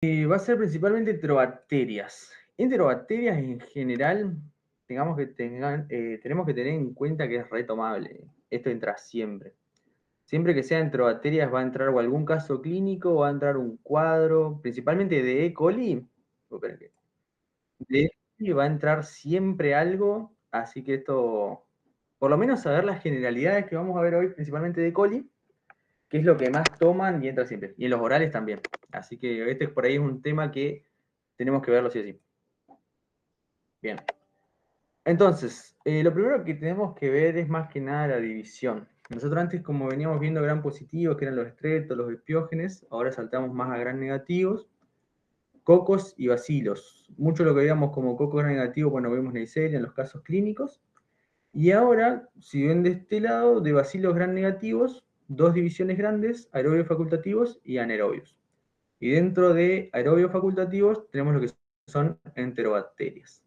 Va a ser principalmente enterobacterias. Enterobacterias en general, tenemos que tener en cuenta que es retomable. Esto entra siempre. Siempre que sea enterobacterias va a entrar o algún caso clínico, va a entrar un cuadro, principalmente de E. coli. De E. coli va a entrar siempre algo, así que esto, por lo menos saber las generalidades que vamos a ver hoy, principalmente de E. coli, que es lo que más toman y entra siempre. Y en los orales también. Así que este por ahí es un tema que tenemos que verlo sí o sí. Bien. Entonces, lo primero que tenemos que ver es más que nada la división. Nosotros antes, como veníamos viendo gran positivos, que eran los estretos, los epiógenes, ahora saltamos más a gran negativos, cocos y bacilos. Mucho lo que veíamos como cocos gran negativo cuando vemos Neisseria en los casos clínicos. Y ahora, si ven de este lado, de bacilos gran negativos, dos divisiones grandes, aerobios facultativos y anaerobios. Y dentro de aerobios facultativos tenemos lo que son enterobacterias.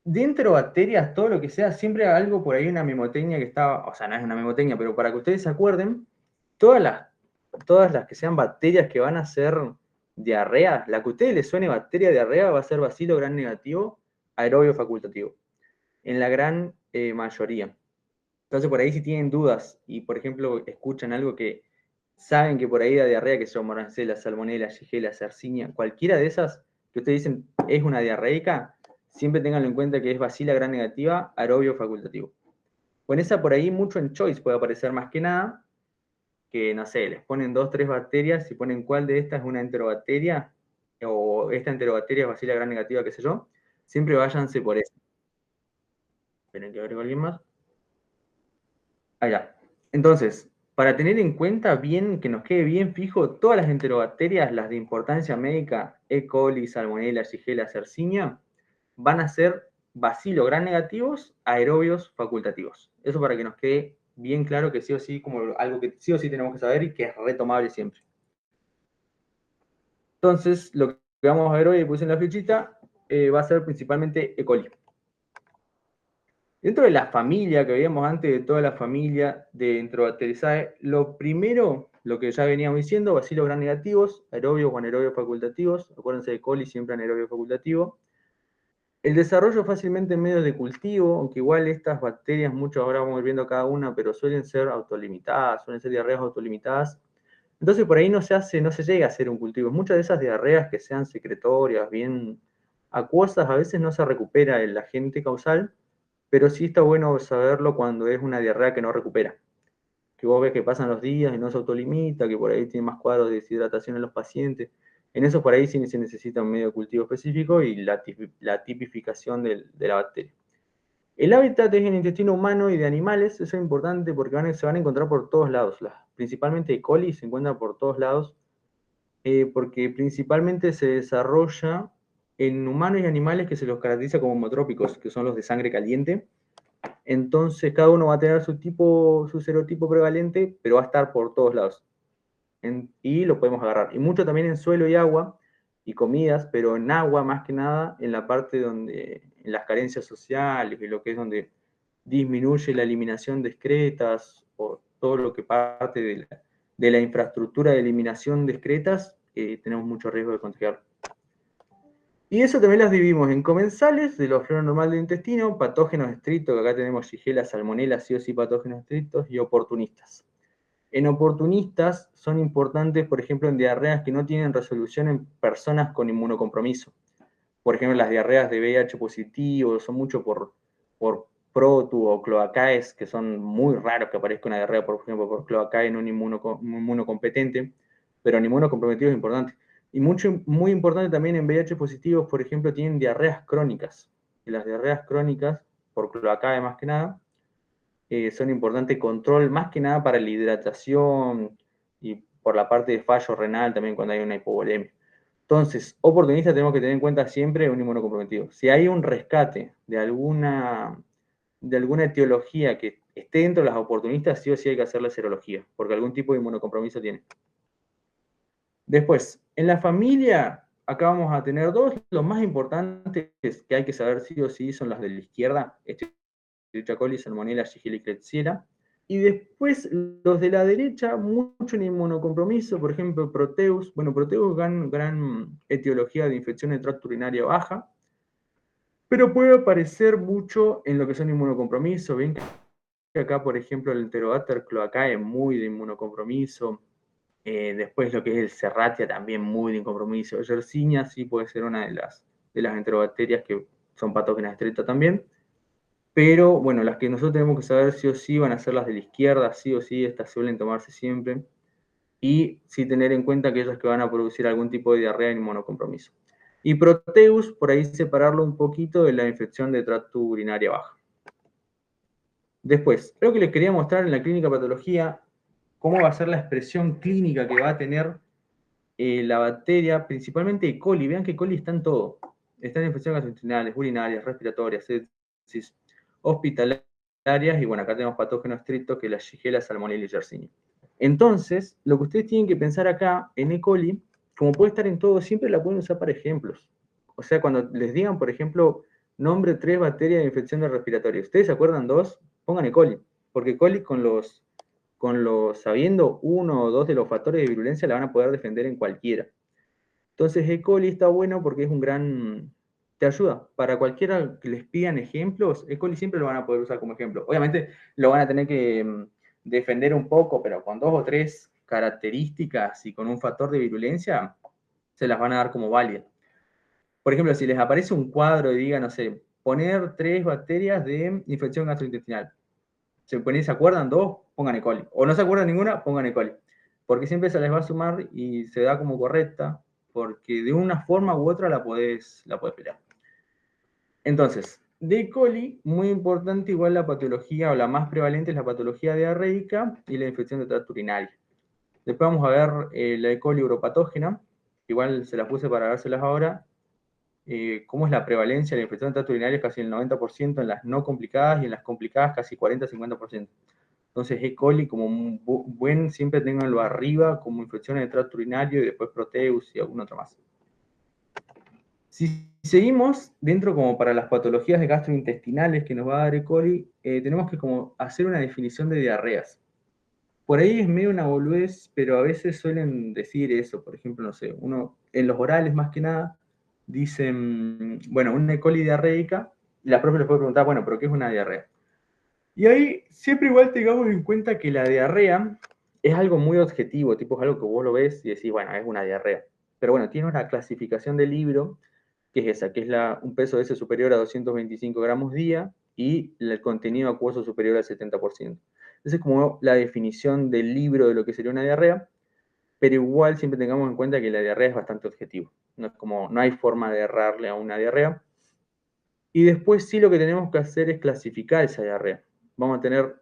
De enterobacterias, todo lo que sea, siempre algo por ahí, una memotecnia que está, o sea, no es una memotecnia, pero para que ustedes se acuerden, todas las, todas las que sean bacterias que van a ser diarrea, la que a ustedes les suene bacteria diarrea va a ser bacilo gran negativo, aerobio facultativo, en la gran mayoría. Entonces, por ahí si tienen dudas y, por ejemplo, escuchan algo que saben que por ahí da diarrea, que son morancela, salmonella, shigella, cercinia, cualquiera de esas que ustedes dicen es una diarreica, siempre tenganlo en cuenta que es bacila gran negativa, aerobio facultativo. Con esa por ahí mucho en choice puede aparecer más que nada, que no sé, les ponen dos, tres bacterias y ponen cuál de estas es una enterobacteria, o esta enterobacteria es bacila gran negativa, qué sé yo, siempre váyanse por eso. Esperen que agrego a alguien más. Allá. Entonces, para tener en cuenta bien, que nos quede bien fijo, todas las enterobacterias, las de importancia médica, E. coli, Salmonella, Shigella, Yersinia, van a ser bacilo gran negativos, aerobios facultativos. Eso para que nos quede bien claro que sí o sí, como algo que sí o sí tenemos que saber y que es retomable siempre. Entonces, lo que vamos a ver hoy, puse en la flechita, va a ser principalmente E. coli. Dentro de la familia que veíamos antes, de toda la familia de Enterobacteriaceae, lo primero, lo que ya veníamos diciendo, bacilos gram negativos, aerobios o anaerobios facultativos, acuérdense de coli, siempre anaerobio facultativo. El desarrollo fácilmente en medios de cultivo, aunque igual estas bacterias, muchos ahora vamos a ir viendo cada una, pero suelen ser autolimitadas, suelen ser diarreas autolimitadas. Entonces por ahí no se llega a hacer un cultivo. Muchas de esas diarreas que sean secretorias, bien acuosas, a veces no se recupera el agente causal, pero sí está bueno saberlo cuando es una diarrea que no recupera. Que vos ves que pasan los días y no se autolimita, que por ahí tiene más cuadros de deshidratación en los pacientes. En eso por ahí sí se necesita un medio de cultivo específico y la tipificación de la bacteria. El hábitat es en el intestino humano y de animales, eso es importante porque se van a encontrar por todos lados. Principalmente E. coli se encuentra por todos lados, porque principalmente se desarrolla en humanos y animales que se los caracteriza como homotrópicos, que son los de sangre caliente. Entonces cada uno va a tener su serotipo prevalente, pero va a estar por todos lados. Y lo podemos agarrar. Y mucho también en suelo y agua y comidas, pero en agua más que nada, en la parte donde, en las carencias sociales y lo que es donde disminuye la eliminación de excretas o todo lo que parte de la infraestructura de eliminación de excretas, tenemos mucho riesgo de contagiar. Y eso también las dividimos en comensales, de la flora normal del intestino, patógenos estrictos, que acá tenemos Shigella, Salmonella, sí o sí patógenos estrictos, y oportunistas. En oportunistas son importantes, por ejemplo, en diarreas que no tienen resolución en personas con inmunocompromiso. Por ejemplo, las diarreas de VIH positivo son mucho por Protu o Cloacaes, que son muy raros que aparezca una diarrea, por ejemplo, por Cloacae en un inmunocompetente, pero en inmunocomprometido es importante. Y muy importante también en VIH positivos, por ejemplo, tienen diarreas crónicas. Y las diarreas crónicas, por Cloacae más que nada, son importante control, más que nada para la hidratación y por la parte de fallo renal también cuando hay una hipovolemia. Entonces, oportunista tenemos que tener en cuenta siempre un inmunocomprometido. Si hay un rescate de alguna etiología que esté dentro de las oportunistas, sí o sí hay que hacerle serología, porque algún tipo de inmunocompromiso tiene. Después, en la familia, acá vamos a tener dos. Los más importantes que hay que saber sí o sí son las de la izquierda, Escherichia coli, Salmonella, Shigella y Klebsiella. Y después los de la derecha, mucho en inmunocompromiso, por ejemplo, Proteus. Bueno, Proteus es gran etiología de infección de tracto urinario baja, pero puede aparecer mucho en lo que son inmunocompromiso. Ven que acá, por ejemplo, el Enterobater cloacae es muy de inmunocompromiso. Después lo que es el Serratia también muy de incompromiso. Yersinia sí puede ser una de las enterobacterias que son patógenas estrictas también. Pero bueno, las que nosotros tenemos que saber sí o sí van a ser las de la izquierda, sí o sí, estas suelen tomarse siempre. Y sí tener en cuenta aquellas que van a producir algún tipo de diarrea en inmunocompromiso. Y Proteus, por ahí separarlo un poquito de la infección de tracto urinaria baja. Después, creo que les quería mostrar en la clínica patología cómo va a ser la expresión clínica que va a tener la bacteria, principalmente E. coli. Vean que E. coli está en todo. Está en infecciones gastrointestinales, urinarias, respiratorias, sepsis, hospitalarias, y bueno, acá tenemos patógenos estrictos que es la Shigella, Salmonella y Yersinia. Entonces, lo que ustedes tienen que pensar acá en E. coli, como puede estar en todo, siempre la pueden usar para ejemplos. O sea, cuando les digan, por ejemplo, nombre 3 bacterias de infección del respiratorio, ¿ustedes se acuerdan 2? Pongan E. coli, porque E. coli sabiendo uno o dos de los factores de virulencia la van a poder defender en cualquiera. Entonces E. coli está bueno porque es te ayuda. Para cualquiera que les pidan ejemplos, E. coli siempre lo van a poder usar como ejemplo. Obviamente lo van a tener que defender un poco, pero con 2 o 3 características y con un factor de virulencia, se las van a dar como válidas. Por ejemplo, si les aparece un cuadro y diga, no sé, poner 3 bacterias de infección gastrointestinal. ¿Se acuerdan 2? Pongan E. coli. O no se acuerdan ninguna, pongan E. coli. Porque siempre se les va a sumar y se da como correcta, porque de una forma u otra la podés pelear. Entonces, de E. coli, muy importante, igual la patología, o la más prevalente es la patología diarreica y la infección de tracto urinario. Después vamos a ver la E. coli uropatógena, igual se las puse para dárselas ahora. Cómo es la prevalencia de la infección de tracto urinario, casi el 90% en las no complicadas, y en las complicadas casi 40-50%. Entonces E. coli como un buen, siempre tenganlo arriba como infecciones de tracto urinario, y después Proteus y algún otro más. Si seguimos dentro como para las patologías de gastrointestinales que nos va a dar E. coli, tenemos que como hacer una definición de diarreas. Por ahí es medio una boludez, pero a veces suelen decir eso. Por ejemplo, no sé, uno en los orales más que nada dicen, bueno, una E. coli diarreica, y la profe les puede preguntar, bueno, pero ¿qué es una diarrea? Y ahí siempre igual tengamos en cuenta que la diarrea es algo muy objetivo, tipo es algo que vos lo ves y decís, bueno, es una diarrea. Pero bueno, tiene una clasificación del libro, que es esa, que es un peso S superior a 225 gramos día y el contenido acuoso superior al 70%. Esa es como la definición del libro de lo que sería una diarrea, pero igual siempre tengamos en cuenta que la diarrea es bastante objetivo. No hay forma de errarle a una diarrea. Y después sí lo que tenemos que hacer es clasificar esa diarrea. Vamos a tener,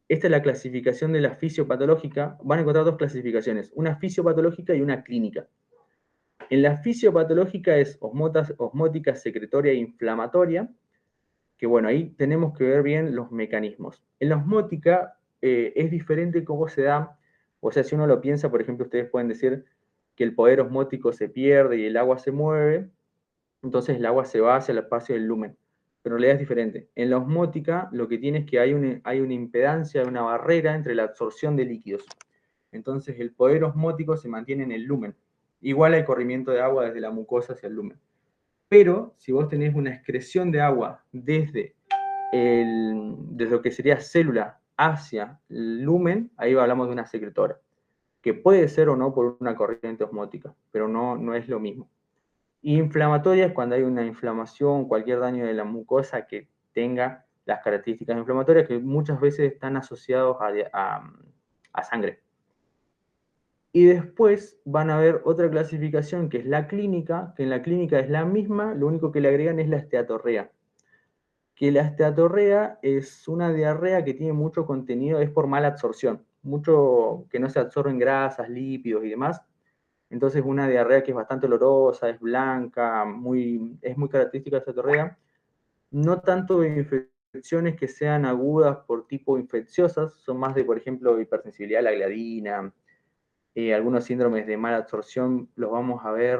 esta es la clasificación de la fisiopatológica. Van a encontrar 2 clasificaciones, una fisiopatológica y una clínica. En la fisiopatológica es osmótica, secretoria e inflamatoria, que bueno, ahí tenemos que ver bien los mecanismos. En la osmótica es diferente cómo se da, o sea, si uno lo piensa, por ejemplo, ustedes pueden decir que el poder osmótico se pierde y el agua se mueve, entonces el agua se va hacia el espacio del lumen. Pero en realidad es diferente. En la osmótica lo que tiene es que hay una impedancia, una barrera entre la absorción de líquidos. Entonces el poder osmótico se mantiene en el lumen. Igual hay corrimiento de agua desde la mucosa hacia el lumen. Pero si vos tenés una excreción de agua desde lo que sería célula hacia el lumen, ahí hablamos de una secretora, que puede ser o no por una corriente osmótica, pero no es lo mismo. Inflamatoria es cuando hay una inflamación, cualquier daño de la mucosa que tenga las características inflamatorias, que muchas veces están asociados a sangre. Y después van a ver otra clasificación que es la clínica, que en la clínica es la misma, lo único que le agregan es la esteatorrea. Que la esteatorrea es una diarrea que tiene mucho contenido, es por mala absorción, mucho que no se absorben grasas, lípidos y demás. Entonces una diarrea que es bastante olorosa, es blanca, es muy característica de esta diarrea. No tanto de infecciones que sean agudas por tipo infecciosas, son más de, por ejemplo, hipersensibilidad a la gliadina, algunos síndromes de mala absorción los vamos a ver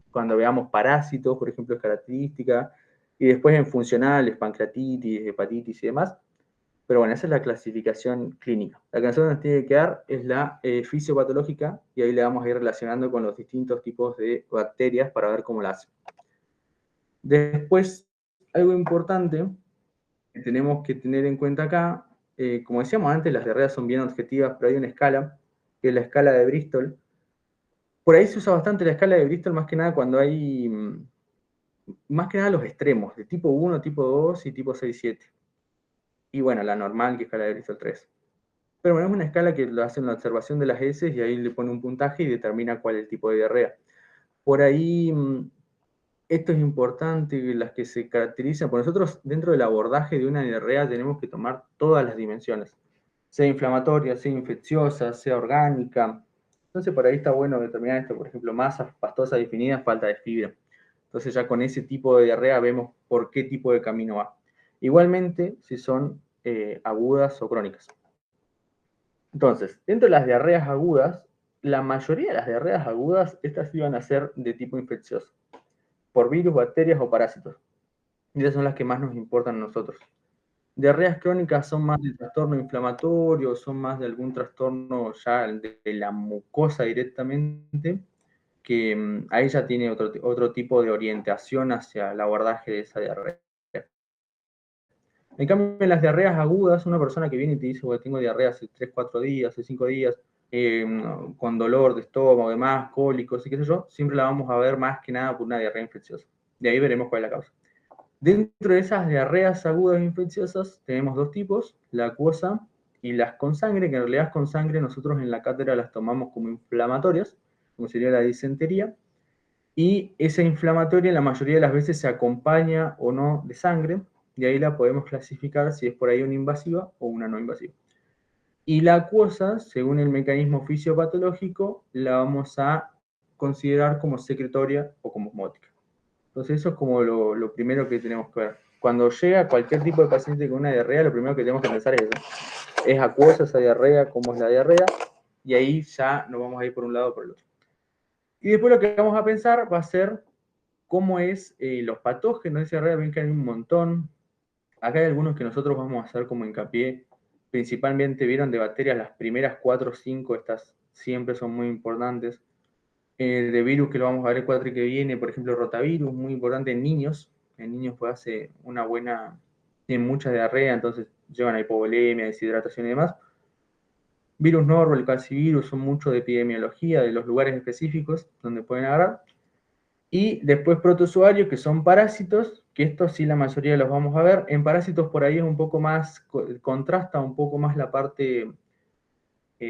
cuando veamos parásitos, por ejemplo, es característica, y después en funcionales, pancreatitis, hepatitis y demás. Pero bueno, esa es la clasificación clínica. La que a nosotros nos tiene que quedar es la fisiopatológica, y ahí le vamos a ir relacionando con los distintos tipos de bacterias para ver cómo la hacen. Después, algo importante que tenemos que tener en cuenta acá, como decíamos antes, las diarreas son bien objetivas, pero hay una escala, que es la escala de Bristol. Por ahí se usa bastante la escala de Bristol, más que nada cuando hay, más que nada los extremos, de tipo 1, tipo 2 y tipo 6-7. Y bueno, la normal, que es escala de Bristol 3. Pero bueno, es una escala que lo hace en la observación de las heces y ahí le pone un puntaje y determina cuál es el tipo de diarrea. Por ahí, esto es importante, las que se caracterizan, por nosotros dentro del abordaje de una diarrea tenemos que tomar todas las dimensiones, sea inflamatoria, sea infecciosa, sea orgánica. Entonces por ahí está bueno determinar esto, por ejemplo, masa pastosa definida, falta de fibra. Entonces ya con ese tipo de diarrea vemos por qué tipo de camino va. Igualmente, si son agudas o crónicas. Entonces, dentro de las diarreas agudas, la mayoría de las diarreas agudas, estas iban a ser de tipo infeccioso, por virus, bacterias o parásitos. Y esas son las que más nos importan a nosotros. Diarreas crónicas son más de trastorno inflamatorio, son más de algún trastorno ya de la mucosa directamente, que ahí ya tiene otro tipo de orientación hacia el abordaje de esa diarrea. En cambio, en las diarreas agudas, una persona que viene y te dice, bueno, tengo diarrea hace 3, 4 días, hace 5 días, con dolor de estómago, demás, cólicos y qué sé yo, siempre la vamos a ver más que nada por una diarrea infecciosa. De ahí veremos cuál es la causa. Dentro de esas diarreas agudas infecciosas tenemos dos tipos, la acuosa y las con sangre, que en realidad con sangre nosotros en la cátedra las tomamos como inflamatorias, como sería la disentería, y esa inflamatoria la mayoría de las veces se acompaña o no de sangre, y ahí la podemos clasificar si es por ahí una invasiva o una no invasiva. Y la acuosa, según el mecanismo fisiopatológico, la vamos a considerar como secretoria o como osmótica. Entonces eso es como lo primero que tenemos que ver. Cuando llega cualquier tipo de paciente con una diarrea, lo primero que tenemos que pensar es eso. ¿Es acuosa esa diarrea? ¿Cómo es la diarrea? Y ahí ya nos vamos a ir por un lado o por el otro. Y después lo que vamos a pensar va a ser cómo es los patógenos de esa diarrea. Ven que hay un montón. Acá hay algunos que nosotros vamos a hacer como hincapié. Principalmente vieron de bacterias las primeras 4 o 5, estas siempre son muy importantes. De virus que lo vamos a ver el cuatri que viene, por ejemplo, rotavirus, muy importante en niños. En niños pues hace una buena, tienen mucha diarrea, entonces llevan a hipovolemia, deshidratación y demás. Virus normal, calcivirus, son mucho de epidemiología, de los lugares específicos donde pueden agarrar. Y después protozoarios, que son parásitos, que estos sí la mayoría los vamos a ver. En parásitos por ahí es un poco más, contrasta un poco más la parte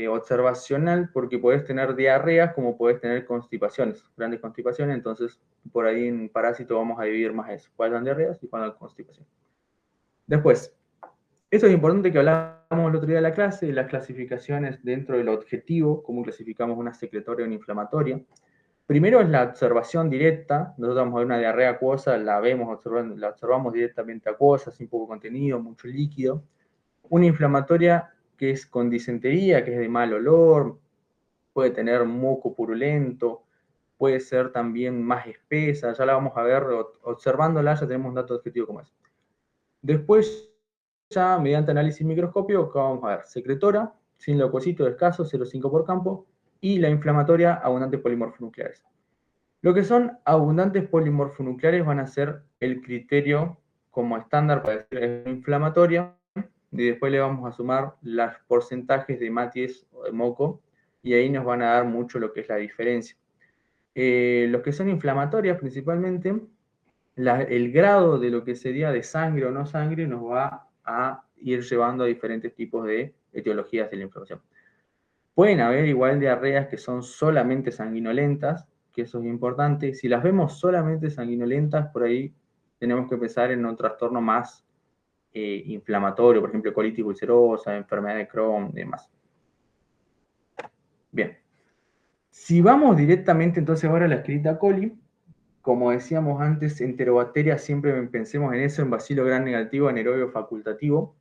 observacional, porque podés tener diarreas como podés tener constipaciones, grandes constipaciones, entonces por ahí en parásito vamos a dividir más eso, cuáles son diarreas y cuáles son constipación. Después, eso es importante que hablábamos el otro día de la clase, de las clasificaciones dentro del objetivo, cómo clasificamos una secretoria o una inflamatoria. Primero es la observación directa, nosotros vamos a ver una diarrea acuosa, la observamos directamente acuosa, sin poco contenido, mucho líquido. Una inflamatoria que es con disentería, que es de mal olor, puede tener moco purulento, puede ser también más espesa, ya la vamos a ver, observándola ya tenemos un dato objetivo como ese. Después, ya mediante análisis microscópico, acá vamos a ver secretora, sin leucocitos escasos, 0,5 por campo, y la inflamatoria, abundantes polimorfonucleares. Lo que son abundantes polimorfonucleares van a ser el criterio como estándar para decir es inflamatoria, y después le vamos a sumar los porcentajes de maties o de moco, y ahí nos van a dar mucho lo que es la diferencia. Los que son inflamatorias principalmente, el grado de lo que sería de sangre o no sangre nos va a ir llevando a diferentes tipos de etiologías de la inflamación. Pueden haber igual diarreas que son solamente sanguinolentas, que eso es importante. Si las vemos solamente sanguinolentas, por ahí tenemos que pensar en un trastorno más inflamatorio, por ejemplo, colitis ulcerosa, enfermedad de Crohn y demás. Bien. Si vamos directamente entonces ahora a la Escherichia coli, como decíamos antes, enterobacterias, siempre pensemos en eso, en bacilo gran negativo, anaerobio facultativo.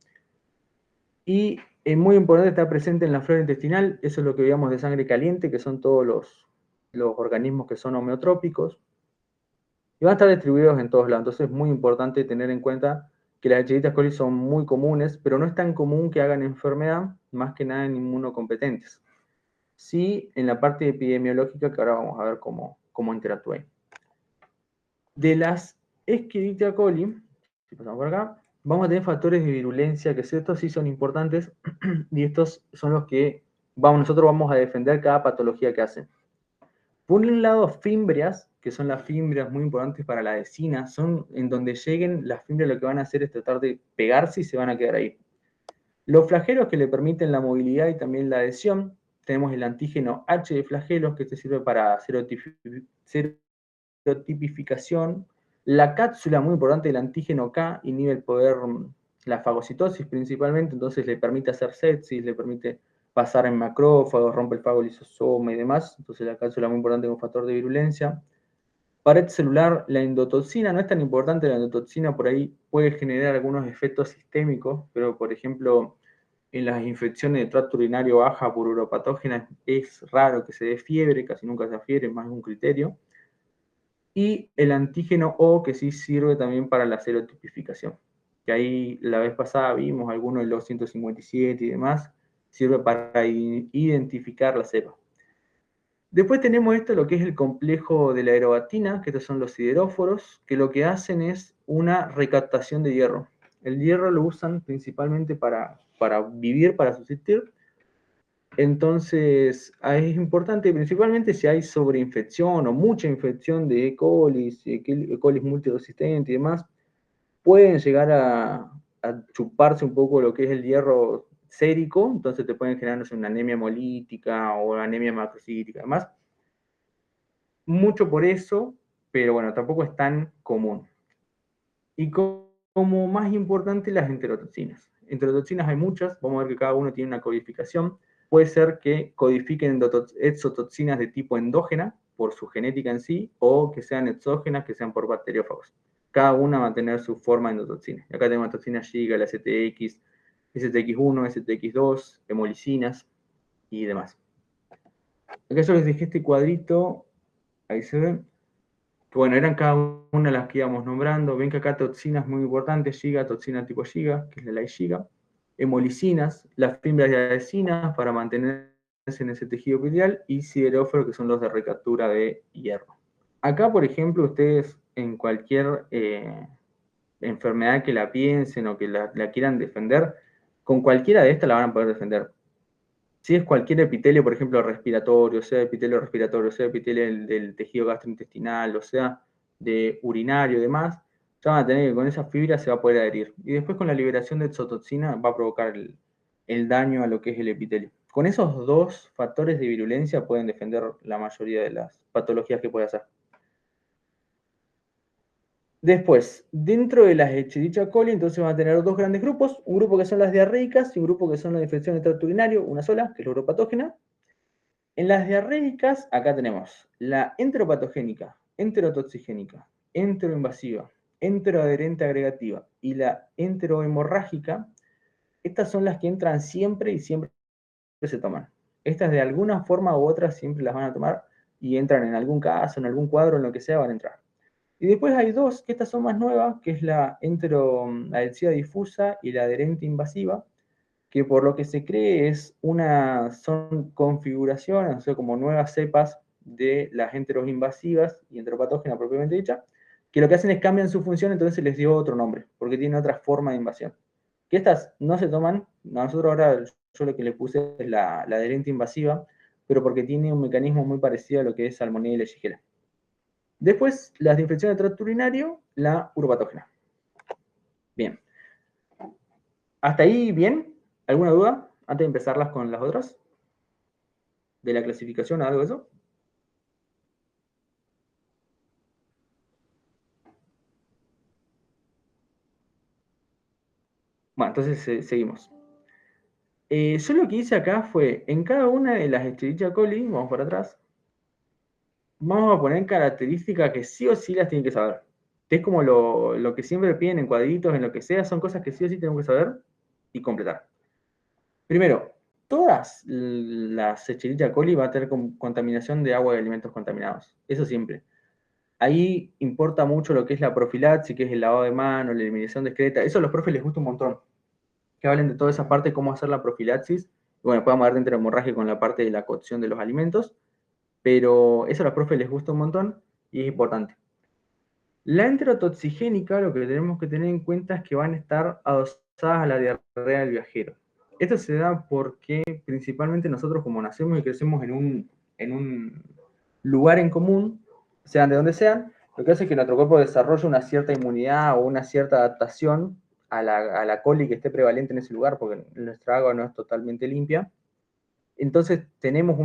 Y es muy importante estar presente en la flora intestinal, eso es lo que veíamos de sangre caliente, que son todos los organismos que son homeotrópicos, y van a estar distribuidos en todos lados. Entonces es muy importante tener en cuenta que las Escherichia coli son muy comunes, pero no es tan común que hagan enfermedad, más que nada en inmunocompetentes. Sí, en la parte epidemiológica, que ahora vamos a ver cómo interactúan. De las Escherichia coli, si pasamos por acá, vamos a tener factores de virulencia, que estos sí son importantes, y estos son los que nosotros vamos a defender cada patología que hacen. Por un lado, fimbrias, que son las fimbrias muy importantes para la decina, son en donde lleguen las fimbrias, lo que van a hacer es tratar de pegarse y se van a quedar ahí. Los flagelos que le permiten la movilidad y también la adhesión, tenemos el antígeno H de flagelos, que sirve para serotipificación. La cápsula, muy importante, el antígeno K, inhibe el poder, la fagocitosis principalmente, entonces le permite hacer sepsis, le permite pasar en macrófagos, rompe el fagolisosoma y demás, entonces la cápsula es muy importante como factor de virulencia. Pared celular, la endotoxina, no es tan importante, la endotoxina por ahí puede generar algunos efectos sistémicos, pero por ejemplo, en las infecciones de tracto urinario baja por uropatógenas es raro que se dé fiebre, casi nunca se da fiebre, es más un criterio. Y el antígeno O, que sí sirve también para la serotipificación, que ahí la vez pasada vimos algunos de los 157 y demás, sirve para identificar la cepa. Después tenemos esto, lo que es el complejo de la aerobatina, que estos son los sideróforos, que lo que hacen es una recaptación de hierro. El hierro lo usan principalmente para vivir, para subsistir. Entonces, es importante, principalmente si hay sobreinfección o mucha infección de E. coli, E. coli multiresistente y demás, pueden llegar a chuparse un poco lo que es el hierro sérico, entonces te pueden generar una anemia hemolítica o anemia macrocítica, además mucho por eso, pero bueno, tampoco es tan común. Y como más importante, las enterotoxinas. Enterotoxinas hay muchas, vamos a ver que cada uno tiene una codificación. Puede ser que codifiquen exotoxinas de tipo endógena, por su genética en sí, o que sean exógenas, que sean por bacteriófagos. Cada una va a tener su forma de endotoxina. Acá tenemos toxinas Giga, la STX, STX1, STX2, hemolicinas y demás. Acá yo les dejé este cuadrito, ahí se ven, que bueno, eran cada una de las que íbamos nombrando. Ven que acá toxinas muy importantes, Giga, toxina tipo Giga, que es la Giga, hemolicinas, las fibras de adhesinas para mantenerse en ese tejido epitelial, y sideróforos, que son los de recaptura de hierro. Acá, por ejemplo, ustedes en cualquier enfermedad que la piensen o que la quieran defender, con cualquiera de estas la van a poder defender. Si es cualquier epitelio, por ejemplo, respiratorio, sea epitelio del tejido gastrointestinal, o sea, de urinario y demás, ya van a tener que con esa fibra se va a poder adherir. Y después con la liberación de exotoxina va a provocar el daño a lo que es el epitelio. Con esos dos factores de virulencia pueden defender la mayoría de las patologías que puede hacer. Después, dentro de las Escherichia coli, entonces van a tener dos grandes grupos, un grupo que son las diarreicas y un grupo que son las infecciones de tracto urinario, una sola, que es la uropatógena. En las diarreicas, acá tenemos la enteropatogénica, enterotoxigénica, enteroinvasiva, enteroadherente agregativa y la enterohemorrágica. Estas son las que entran siempre y siempre se toman. Estas de alguna forma u otra siempre las van a tomar y entran en algún caso, en algún cuadro, en lo que sea, van a entrar. Y después hay dos, que estas son más nuevas, que es la enteroadhesiva difusa y la adherente invasiva, que por lo que se cree son configuraciones, o sea, como nuevas cepas de las enteros invasivas y enteropatógenas propiamente dicha, que lo que hacen es cambian su función, entonces se les dio otro nombre, porque tienen otra forma de invasión. Que estas no se toman, nosotros ahora yo lo que le puse es la adherente invasiva, pero porque tiene un mecanismo muy parecido a lo que es Salmonella y Leishigella. Después, las de infección de tracto urinario, la uropatógena. Bien. ¿Hasta ahí bien? ¿Alguna duda antes de empezarlas con las otras? ¿De la clasificación o algo de eso? Bueno, entonces seguimos. Yo lo que hice acá fue, en cada una de las Escherichia coli, vamos para atrás, vamos a poner características que sí o sí las tienen que saber. Es como lo que siempre piden en cuadritos, en lo que sea, son cosas que sí o sí tenemos que saber y completar. Primero, todas las Escherichia coli van a tener contaminación de agua y alimentos contaminados. Eso siempre. Ahí importa mucho lo que es la profilaxis, que es el lavado de manos, la eliminación de excreta. Eso a los profes les gusta un montón. Que hablen de toda esa parte, cómo hacer la profilaxis. Y bueno, podemos hablar de hemorragia con la parte de la cocción de los alimentos. Pero eso a los profes les gusta un montón y es importante. La enterotoxigénica, lo que tenemos que tener en cuenta es que van a estar adosadas a la diarrea del viajero. Esto se da porque principalmente nosotros como nacemos y crecemos en un lugar en común, sean de donde sean, lo que hace es que nuestro cuerpo desarrolle una cierta inmunidad o una cierta adaptación a la coli que esté prevalente en ese lugar, porque nuestra agua no es totalmente limpia. Entonces tenemos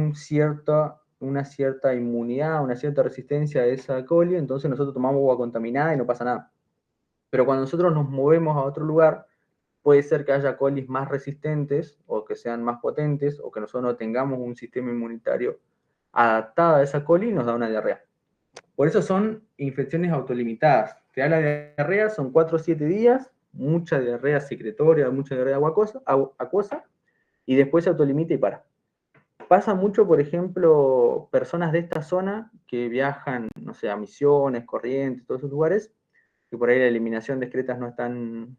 una cierta inmunidad, una cierta resistencia a esa coli, entonces nosotros tomamos agua contaminada y no pasa nada. Pero cuando nosotros nos movemos a otro lugar, puede ser que haya colis más resistentes o que sean más potentes o que nosotros no tengamos un sistema inmunitario adaptado a esa coli y nos da una diarrea. Por eso son infecciones autolimitadas. Te da la diarrea, son 4 o 7 días, mucha diarrea secretoria, mucha diarrea acuosa, y después se autolimita y para. Pasa mucho, por ejemplo, personas de esta zona que viajan, no sé, a Misiones, Corrientes, todos esos lugares, que por ahí la eliminación de excretas no están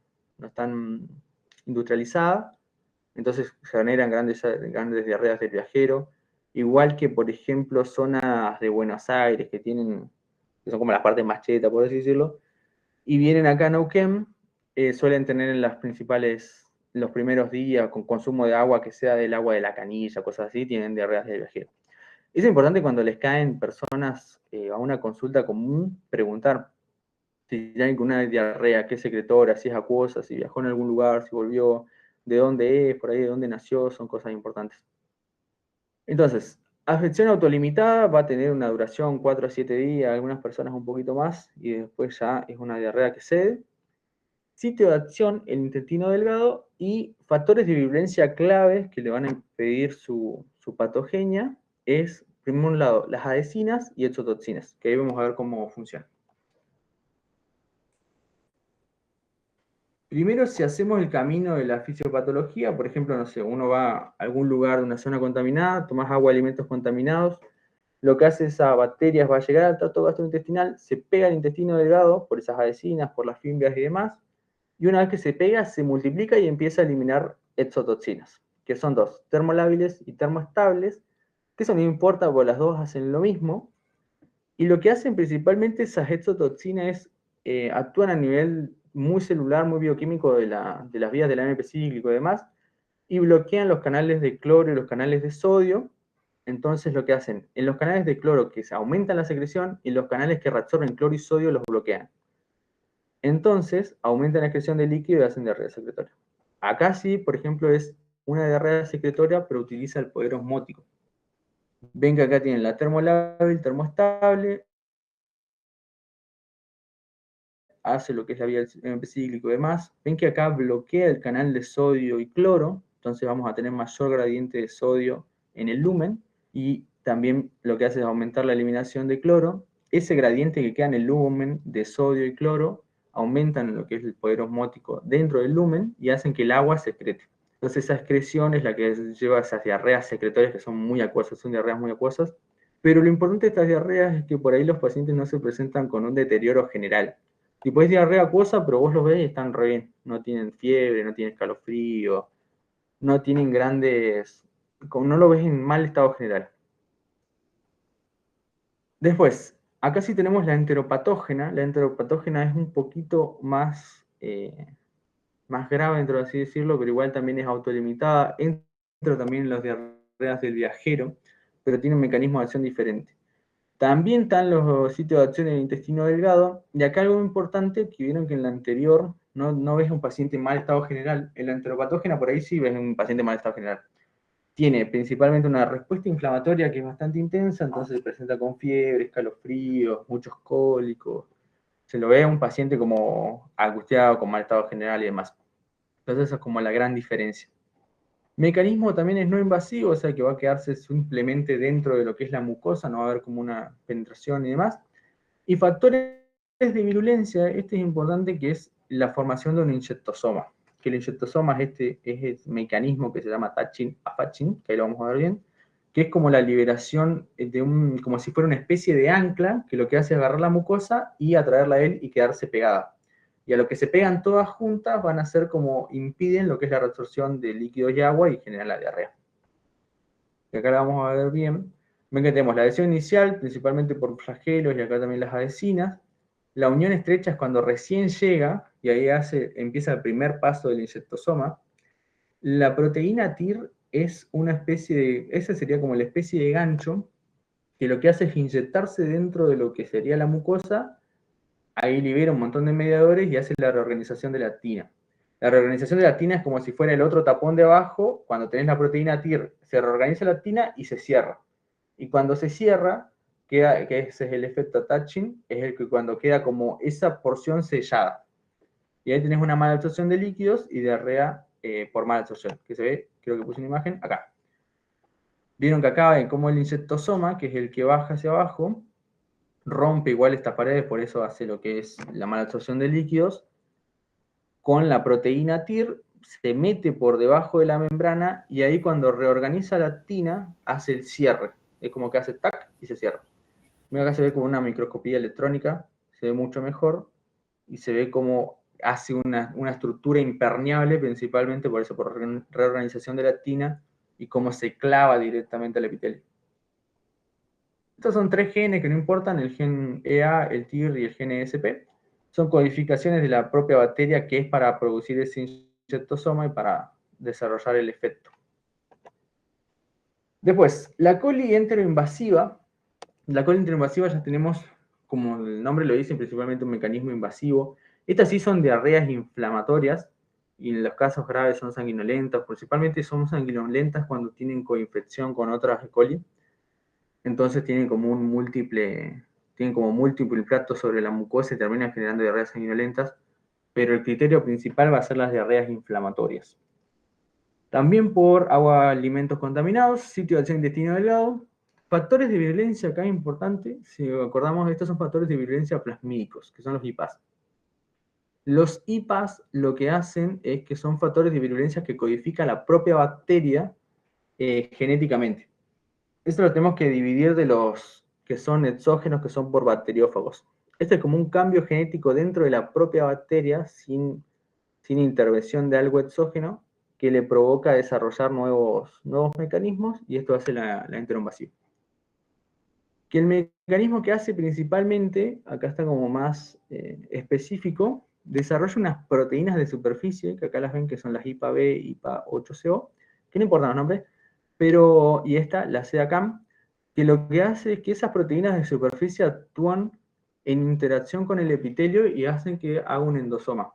industrializada, entonces se generan grandes diarreas del viajero, igual que, por ejemplo, zonas de Buenos Aires que son como las partes más chetas, por así decirlo, y vienen acá a Neuquén, suelen tener en los primeros días, con consumo de agua que sea del agua de la canilla, cosas así, tienen diarreas del viajero. Es importante cuando les caen personas a una consulta común, preguntar si tienen una diarrea, qué secretora, si es acuosa, si viajó en algún lugar, si volvió, de dónde es, por ahí de dónde nació, son cosas importantes. Entonces, afección autolimitada va a tener una duración 4 a 7 días, algunas personas un poquito más, y después ya es una diarrea que cede. Sitio de acción, el intestino delgado, y factores de virulencia claves que le van a impedir su patogenia es, por un lado, las adhesinas y exotoxinas, que ahí vamos a ver cómo funciona. Primero, si hacemos el camino de la fisiopatología, por ejemplo, no sé, uno va a algún lugar de una zona contaminada, tomas agua de alimentos contaminados, lo que hace esa bacterias va a llegar al tracto gastrointestinal, se pega al intestino delgado por esas adhesinas, por las fimbrias y demás, y una vez que se pega, se multiplica y empieza a eliminar exotoxinas, que son dos, termolábiles y termoestables, que eso no importa porque las dos hacen lo mismo, y lo que hacen principalmente esas exotoxinas es actúan a nivel muy celular, muy bioquímico de las vías del AMP cíclico y demás, y bloquean los canales de cloro y los canales de sodio. Entonces lo que hacen, en los canales de cloro que se aumentan la secreción y los canales que reabsorben cloro y sodio los bloquean. Entonces aumentan la excreción de líquido y hacen diarrea secretoria. Acá sí, por ejemplo, es una diarrea secretoria, pero utiliza el poder osmótico. Ven que acá tienen la termolábil, termoestable, hace lo que es la vía del cíclico y demás. Ven que acá bloquea el canal de sodio y cloro, entonces vamos a tener mayor gradiente de sodio en el lumen, y también lo que hace es aumentar la eliminación de cloro. Ese gradiente que queda en el lumen de sodio y cloro aumentan lo que es el poder osmótico dentro del lumen y hacen que el agua se excrete. Entonces esa excreción es la que lleva a esas diarreas secretorias que son muy acuosas, son diarreas muy acuosas. Pero lo importante de estas diarreas es que por ahí los pacientes no se presentan con un deterioro general. Tipo, es diarrea acuosa, pero vos los ves y están re bien. No tienen fiebre, no tienen escalofrío, no tienen no lo ves en mal estado general. Después, acá sí tenemos la enteropatógena. La enteropatógena es un poquito más grave, dentro de así decirlo, pero igual también es autolimitada. Entra también en las diarreas del viajero, pero tiene un mecanismo de acción diferente. También están los sitios de acción en el intestino delgado, y acá algo importante, que vieron que en la anterior no ves un paciente en mal estado general, en la enteropatógena por ahí sí ves un paciente en mal estado general. Tiene principalmente una respuesta inflamatoria que es bastante intensa, entonces se presenta con fiebre, escalofríos, muchos cólicos, se lo ve a un paciente como angustiado, con mal estado general y demás. Entonces esa es como la gran diferencia. Mecanismo también es no invasivo, o sea que va a quedarse simplemente dentro de lo que es la mucosa, no va a haber como una penetración y demás. Y factores de virulencia, este es importante, que es la formación de un insectosoma. Que el insectosoma es este mecanismo que se llama attaching, que ahí lo vamos a ver bien, que es como la liberación de como si fuera una especie de ancla, que lo que hace es agarrar la mucosa y atraerla a él y quedarse pegada. Y a lo que se pegan todas juntas van a ser como impiden lo que es la reabsorción de líquidos y agua y generan la diarrea. Y acá la vamos a ver bien. Ven que tenemos la adhesión inicial, principalmente por flagelos y acá también las adhesinas. La unión estrecha es cuando recién llega y ahí empieza el primer paso del insectosoma. La proteína TIR es una especie de, esa sería como la especie de gancho que lo que hace es inyectarse dentro de lo que sería la mucosa, ahí libera un montón de mediadores y hace la reorganización de la actina. La reorganización de la actina es como si fuera el otro tapón de abajo, cuando tenés la proteína TIR, se reorganiza la actina y se cierra. Y cuando se cierra, queda, que ese es el efecto attaching, es el que cuando queda como esa porción sellada. Y ahí tenés una mala absorción de líquidos y diarrea por mala absorción, que se ve, creo que puse una imagen, acá. Vieron que acá ven cómo el insectosoma, que es el que baja hacia abajo, rompe igual estas paredes, por eso hace lo que es la mala absorción de líquidos, con la proteína TIR, se mete por debajo de la membrana y ahí cuando reorganiza la actina, hace el cierre. Es como que hace tac y se cierra. Mira, acá se ve como una microscopía electrónica, se ve mucho mejor y se ve como hace una estructura impermeable, principalmente por eso, por reorganización de la actina y cómo se clava directamente al epitelio. Estos son tres genes que no importan, el gen EA, el TIR y el gen ESP. Son codificaciones de la propia bacteria que es para producir ese insectosoma y para desarrollar el efecto. Después, la coli enteroinvasiva. La coli enteroinvasiva ya tenemos, como el nombre lo dice, principalmente un mecanismo invasivo. Estas sí son diarreas inflamatorias y en los casos graves son sanguinolentas. Principalmente son sanguinolentas cuando tienen coinfección con otras E. coli. Entonces tienen como múltiple plato sobre la mucosa y terminan generando diarreas sanguinolentas, pero el criterio principal va a ser las diarreas inflamatorias. También por agua, alimentos contaminados, sitio de acción intestino delgado. Factores de virulencia acá importante, si acordamos, estos son factores de virulencia plasmídicos, que son los IPAs. Los IPAs lo que hacen es que son factores de virulencia que codifica la propia bacteria genéticamente. Esto lo tenemos que dividir de los que son exógenos, que son por bacteriófagos. Este es como un cambio genético dentro de la propia bacteria sin intervención de algo exógeno que le provoca desarrollar nuevos mecanismos y esto hace la enteroinvasiva. Que el mecanismo que hace principalmente, acá está como más específico, desarrolla unas proteínas de superficie, que acá las ven que son las IPA-B, IPA-8CO, que no importan los nombres, pero, y esta, la CEDACAM, que lo que hace es que esas proteínas de superficie actúan en interacción con el epitelio y hacen que haga un endosoma.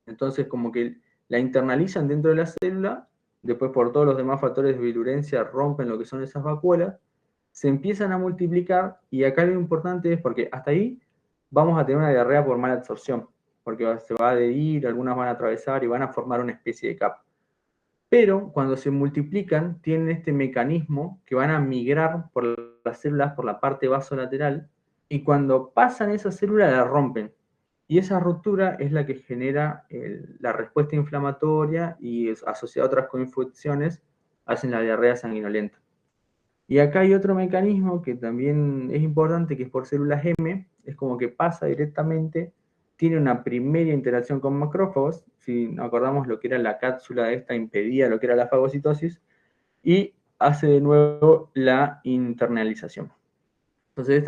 Entonces, como que la internalizan dentro de la célula, después por todos los demás factores de virulencia rompen lo que son esas vacuolas, se empiezan a multiplicar y acá lo importante es porque hasta ahí vamos a tener una diarrea por mala absorción, porque se va a adherir, algunas van a atravesar y van a formar una especie de capa. Pero cuando se multiplican, tienen este mecanismo que van a migrar por las células por la parte vasolateral y cuando pasan esa célula la rompen. Y esa ruptura es la que genera la respuesta inflamatoria y asociada a otras coinfecciones hacen la diarrea sanguinolenta. Y acá hay otro mecanismo que también es importante, que es por células M, es como que pasa directamente, tiene una primera interacción con macrófagos, si nos acordamos lo que era la cápsula esta impedía lo que era la fagocitosis, y hace de nuevo la internalización. Entonces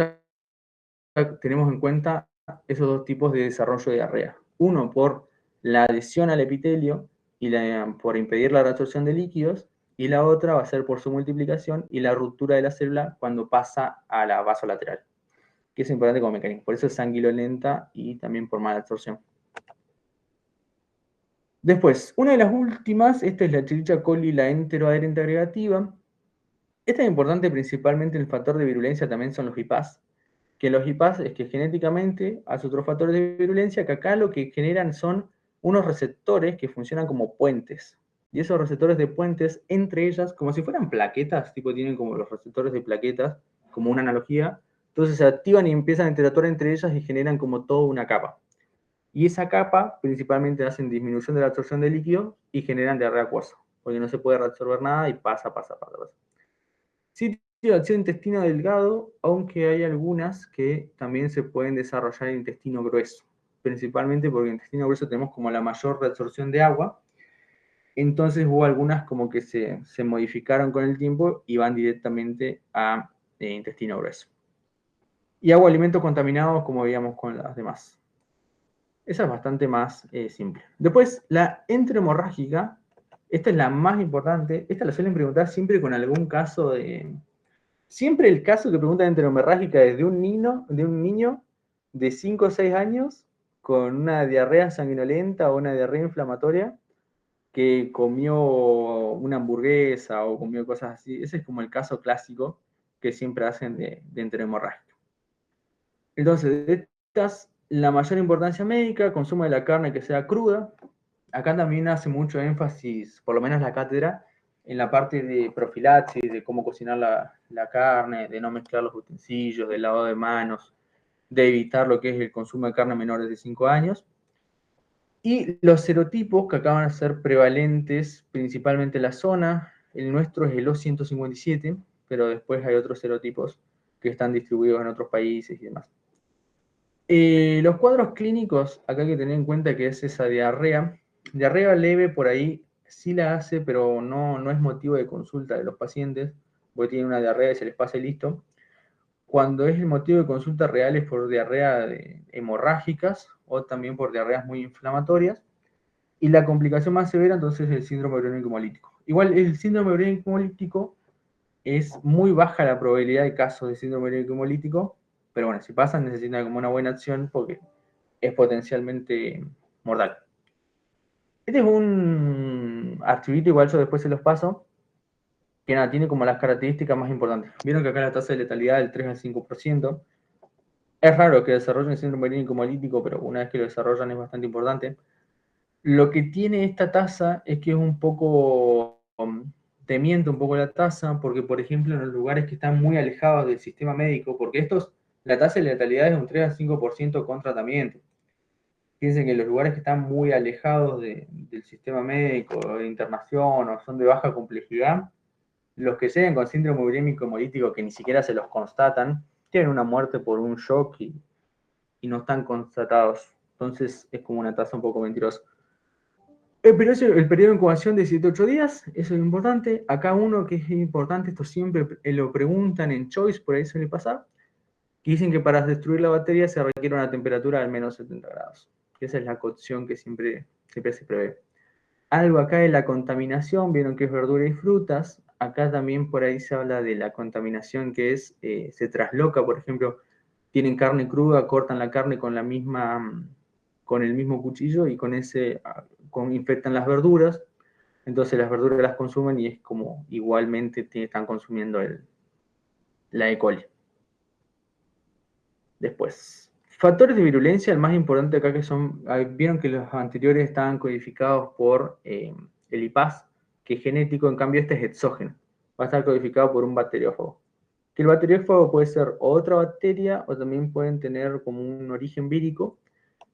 tenemos en cuenta esos dos tipos de desarrollo de diarrea. Uno por la adhesión al epitelio y por impedir la reabsorción de líquidos, y la otra va a ser por su multiplicación y la ruptura de la célula cuando pasa a la vasolateral, que es importante como mecanismo. Por eso es sanguinolenta y también por mala absorción. Después, una de las últimas, esta es la Escherichia coli, la enteroadherente agregativa. Esta es importante principalmente, el factor de virulencia también son los IPAs, que los IPAs es que genéticamente hace otros factores de virulencia que acá lo que generan son unos receptores que funcionan como puentes. Y esos receptores de puentes, entre ellas, como si fueran plaquetas, tipo tienen como los receptores de plaquetas, como una analogía, entonces se activan y empiezan a interactuar entre ellas y generan como toda una capa. Y esa capa principalmente hacen disminución de la absorción de líquido y generan diarrea acuosa, porque no se puede reabsorber nada y pasa. Sitio de acción intestino delgado, aunque hay algunas que también se pueden desarrollar en intestino grueso, principalmente porque en intestino grueso tenemos como la mayor reabsorción de agua, entonces hubo algunas como que se modificaron con el tiempo y van directamente a intestino grueso. Y hago alimentos contaminados como veíamos con las demás. Esa es bastante más simple. Después, la enterohemorrágica, esta es la más importante, esta la suelen preguntar siempre con algún caso de... Siempre el caso que preguntan enterohemorrágica es de un niño de 5 o 6 años con una diarrea sanguinolenta o una diarrea inflamatoria que comió una hamburguesa o comió cosas así. Ese es como el caso clásico que siempre hacen de enterohemorrágica. Entonces, de estas, la mayor importancia médica, consumo de la carne que sea cruda. Acá también hace mucho énfasis, por lo menos la cátedra, en la parte de profilaxis, de cómo cocinar la carne, de no mezclar los utensilios, del lavado de manos, de evitar lo que es el consumo de carne menores de 5 años. Y los serotipos que acaban de ser prevalentes principalmente en la zona, el nuestro es el O157, pero después hay otros serotipos que están distribuidos en otros países y demás. Los cuadros clínicos, acá hay que tener en cuenta que es esa diarrea. Diarrea leve por ahí sí la hace, pero no es motivo de consulta de los pacientes, porque tienen una diarrea y se les pasa y listo. Cuando es el motivo de consulta real es por diarrea hemorrágicas o también por diarreas muy inflamatorias. Y la complicación más severa entonces es el síndrome urémico hemolítico. Igual el síndrome urémico hemolítico es muy baja la probabilidad de casos de síndrome urémico hemolítico, pero bueno, si pasan necesitan como una buena acción porque es potencialmente mortal. Este es un archivito, igual yo después se los paso, que nada, tiene como las características más importantes. Vieron que acá la tasa de letalidad del 3 al 5%. Es raro que desarrollen síndrome urémico hemolítico, pero una vez que lo desarrollan es bastante importante. Lo que tiene esta tasa es que es un poco, te miente un poco la tasa, porque por ejemplo en los lugares que están muy alejados del sistema médico, porque la tasa de letalidad es un 3 al 5% con tratamiento. Piensen que en los lugares que están muy alejados del sistema médico, de internación o son de baja complejidad, los que llegan con síndrome urémico hemolítico que ni siquiera se los constatan, tienen una muerte por un shock y no están constatados. Entonces es como una tasa un poco mentirosa. El periodo de incubación de 7 a 8 días, eso es importante. Acá uno que es importante, esto siempre lo preguntan en Choice, por ahí suele pasar, que dicen que para destruir la bacteria se requiere una temperatura de menos 70 grados. Esa es la cocción que siempre se prevé. Algo acá de la contaminación, vieron que es verdura y frutas. Acá también por ahí se habla de la contaminación que es, se trasloca, por ejemplo, tienen carne cruda, cortan la carne con con el mismo cuchillo y infectan las verduras. Entonces las verduras las consumen y es como igualmente están consumiendo la E. coli. Después, factores de virulencia, el más importante acá que son, vieron que los anteriores estaban codificados por el IPAS, que es genético, en cambio este es exógeno, va a estar codificado por un bacteriófago. Que el bacteriófago puede ser otra bacteria o también pueden tener como un origen vírico,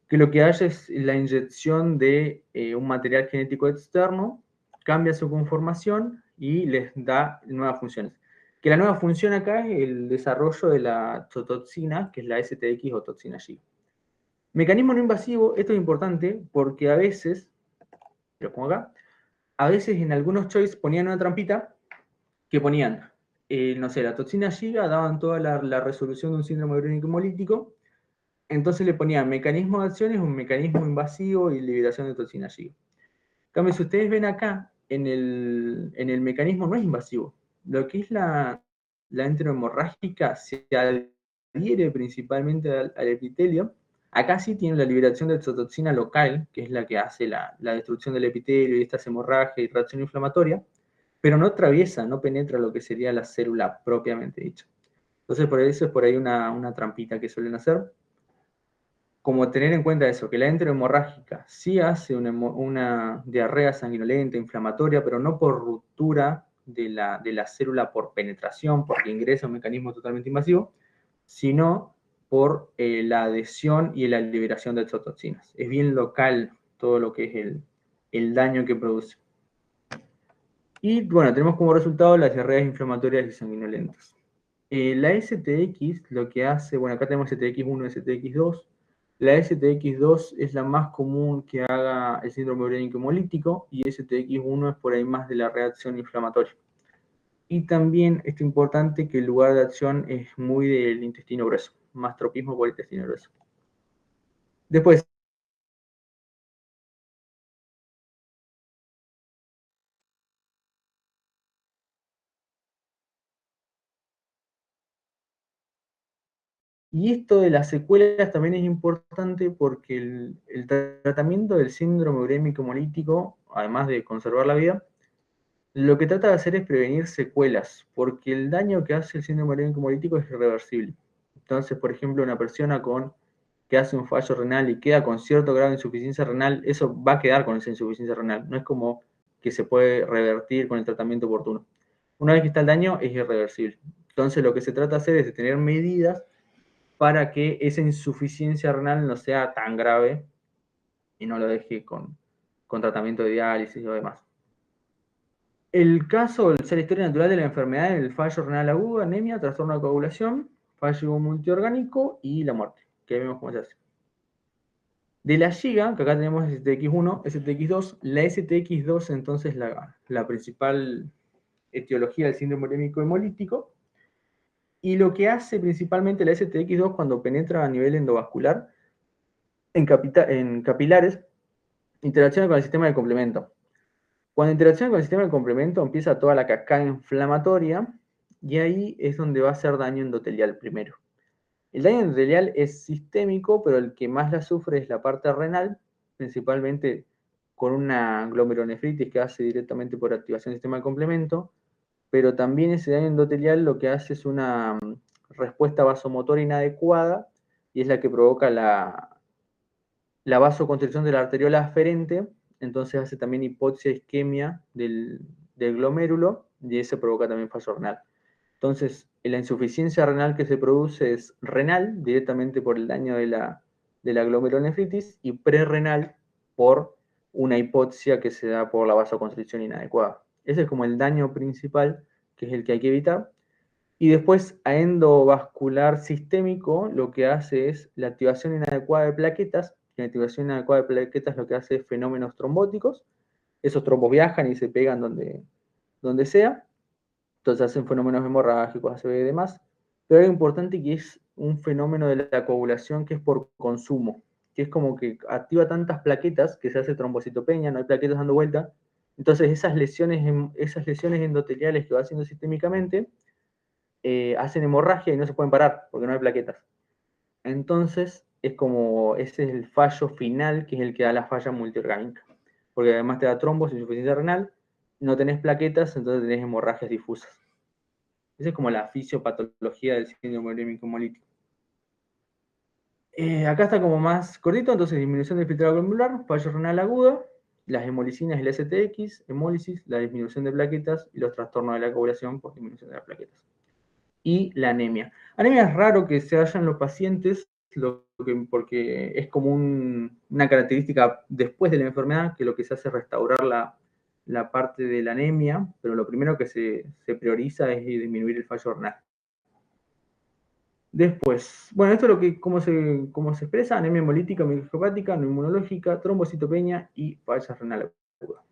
que lo que hace es la inyección de un material genético externo, cambia su conformación y les da nuevas funciones. Que la nueva función acá es el desarrollo de la toxina, que es la STX o toxina G. Mecanismo no invasivo, esto es importante porque a veces, lo pongo acá, a veces en algunos choice ponían una trampita que ponían, no sé, la toxina G, daban toda la resolución de un síndrome urémico hemolítico. Entonces le ponían mecanismo de acción, es un mecanismo invasivo y liberación de toxina G. En cambio, si ustedes ven acá, en el mecanismo no es invasivo. Lo que es la enterohemorrágica se adhiere principalmente al epitelio. Acá sí tiene la liberación de exotoxina local, que es la que hace la destrucción del epitelio y estas hemorragias y reacción inflamatoria, pero no atraviesa, no penetra lo que sería la célula propiamente dicha. Entonces, por eso es por ahí una trampita que suelen hacer. Como tener en cuenta eso, que la enterohemorrágica sí hace una diarrea sanguinolenta, inflamatoria, pero no por ruptura de la célula por penetración, porque ingresa un mecanismo totalmente invasivo, sino por la adhesión y la liberación de exotoxinas. Es bien local todo lo que es el daño que produce. Y bueno, tenemos como resultado las diarreas inflamatorias y sanguinolentas. La STX lo que hace, bueno, acá tenemos STX1 y STX2. La STX2 es la más común que haga el síndrome urémico hemolítico y STX1 es por ahí más de la reacción inflamatoria. Y también es importante que el lugar de acción es muy del intestino grueso, más tropismo por el intestino grueso. Después, y esto de las secuelas también es importante porque el tratamiento del síndrome urémico hemolítico, además de conservar la vida, lo que trata de hacer es prevenir secuelas, porque el daño que hace el síndrome urémico hemolítico es irreversible. Entonces, por ejemplo, una persona que hace un fallo renal y queda con cierto grado de insuficiencia renal, eso va a quedar con esa insuficiencia renal. No es como que se puede revertir con el tratamiento oportuno. Una vez que está el daño, es irreversible. Entonces, lo que se trata de hacer es de tener medidas para que esa insuficiencia renal no sea tan grave y no lo deje con tratamiento de diálisis y lo demás. El caso, o sea, la historia natural de la enfermedad en el fallo renal agudo, anemia, trastorno de coagulación, fallo multiorgánico y la muerte, que vemos cómo se hace. De la giga, que acá tenemos STX1, STX2, la STX2 entonces la principal etiología del síndrome urémico hemolítico, y lo que hace principalmente la STX2 cuando penetra a nivel endovascular en capilares, interacciona con el sistema de complemento. Cuando interacciona con el sistema de complemento empieza toda la cascada inflamatoria y ahí es donde va a hacer daño endotelial primero. El daño endotelial es sistémico, pero el que más la sufre es la parte renal, principalmente con una glomerulonefritis que hace directamente por activación del sistema de complemento, pero también ese daño endotelial lo que hace es una respuesta vasomotora inadecuada y es la que provoca la vasoconstricción de la arteriola aferente, entonces hace también hipoxia e isquemia del glomérulo y eso provoca también fallo renal. Entonces, la insuficiencia renal que se produce es renal, directamente por el daño de la glomerulonefritis, y prerrenal por una hipoxia que se da por la vasoconstricción inadecuada. Ese es como el daño principal, que es el que hay que evitar. Y después, a endovascular sistémico, lo que hace es la activación inadecuada de plaquetas. La activación inadecuada de plaquetas lo que hace es fenómenos trombóticos. Esos trombos viajan y se pegan donde sea. Entonces hacen fenómenos hemorrágicos, ACV y demás. Pero algo importante que es un fenómeno de la coagulación que es por consumo, que es como que activa tantas plaquetas que se hace trombocitopenia, no hay plaquetas dando vuelta. Entonces esas lesiones endoteliales que va haciendo sistémicamente hacen hemorragia y no se pueden parar porque no hay plaquetas. Entonces es como, ese es el fallo final que es el que da la falla multiorgánica. Porque además te da trombos, insuficiencia renal, no tenés plaquetas, entonces tenés hemorragias difusas. Esa es como la fisiopatología del síndrome urémico hemolítico. Acá está como más cortito, entonces disminución del filtrado glomerular, fallo renal agudo, las hemolicinas y la STX, hemólisis, la disminución de plaquetas y los trastornos de la coagulación por disminución de las plaquetas. Y la anemia. Anemia es raro que se haya en los pacientes, porque es como una característica después de la enfermedad, que lo que se hace es restaurar la parte de la anemia, pero lo primero que se prioriza es disminuir el fallo renal. Después, bueno, esto es cómo se expresa: anemia hemolítica, microscopática, no inmunológica, trombocitopenia y falla renal aguda.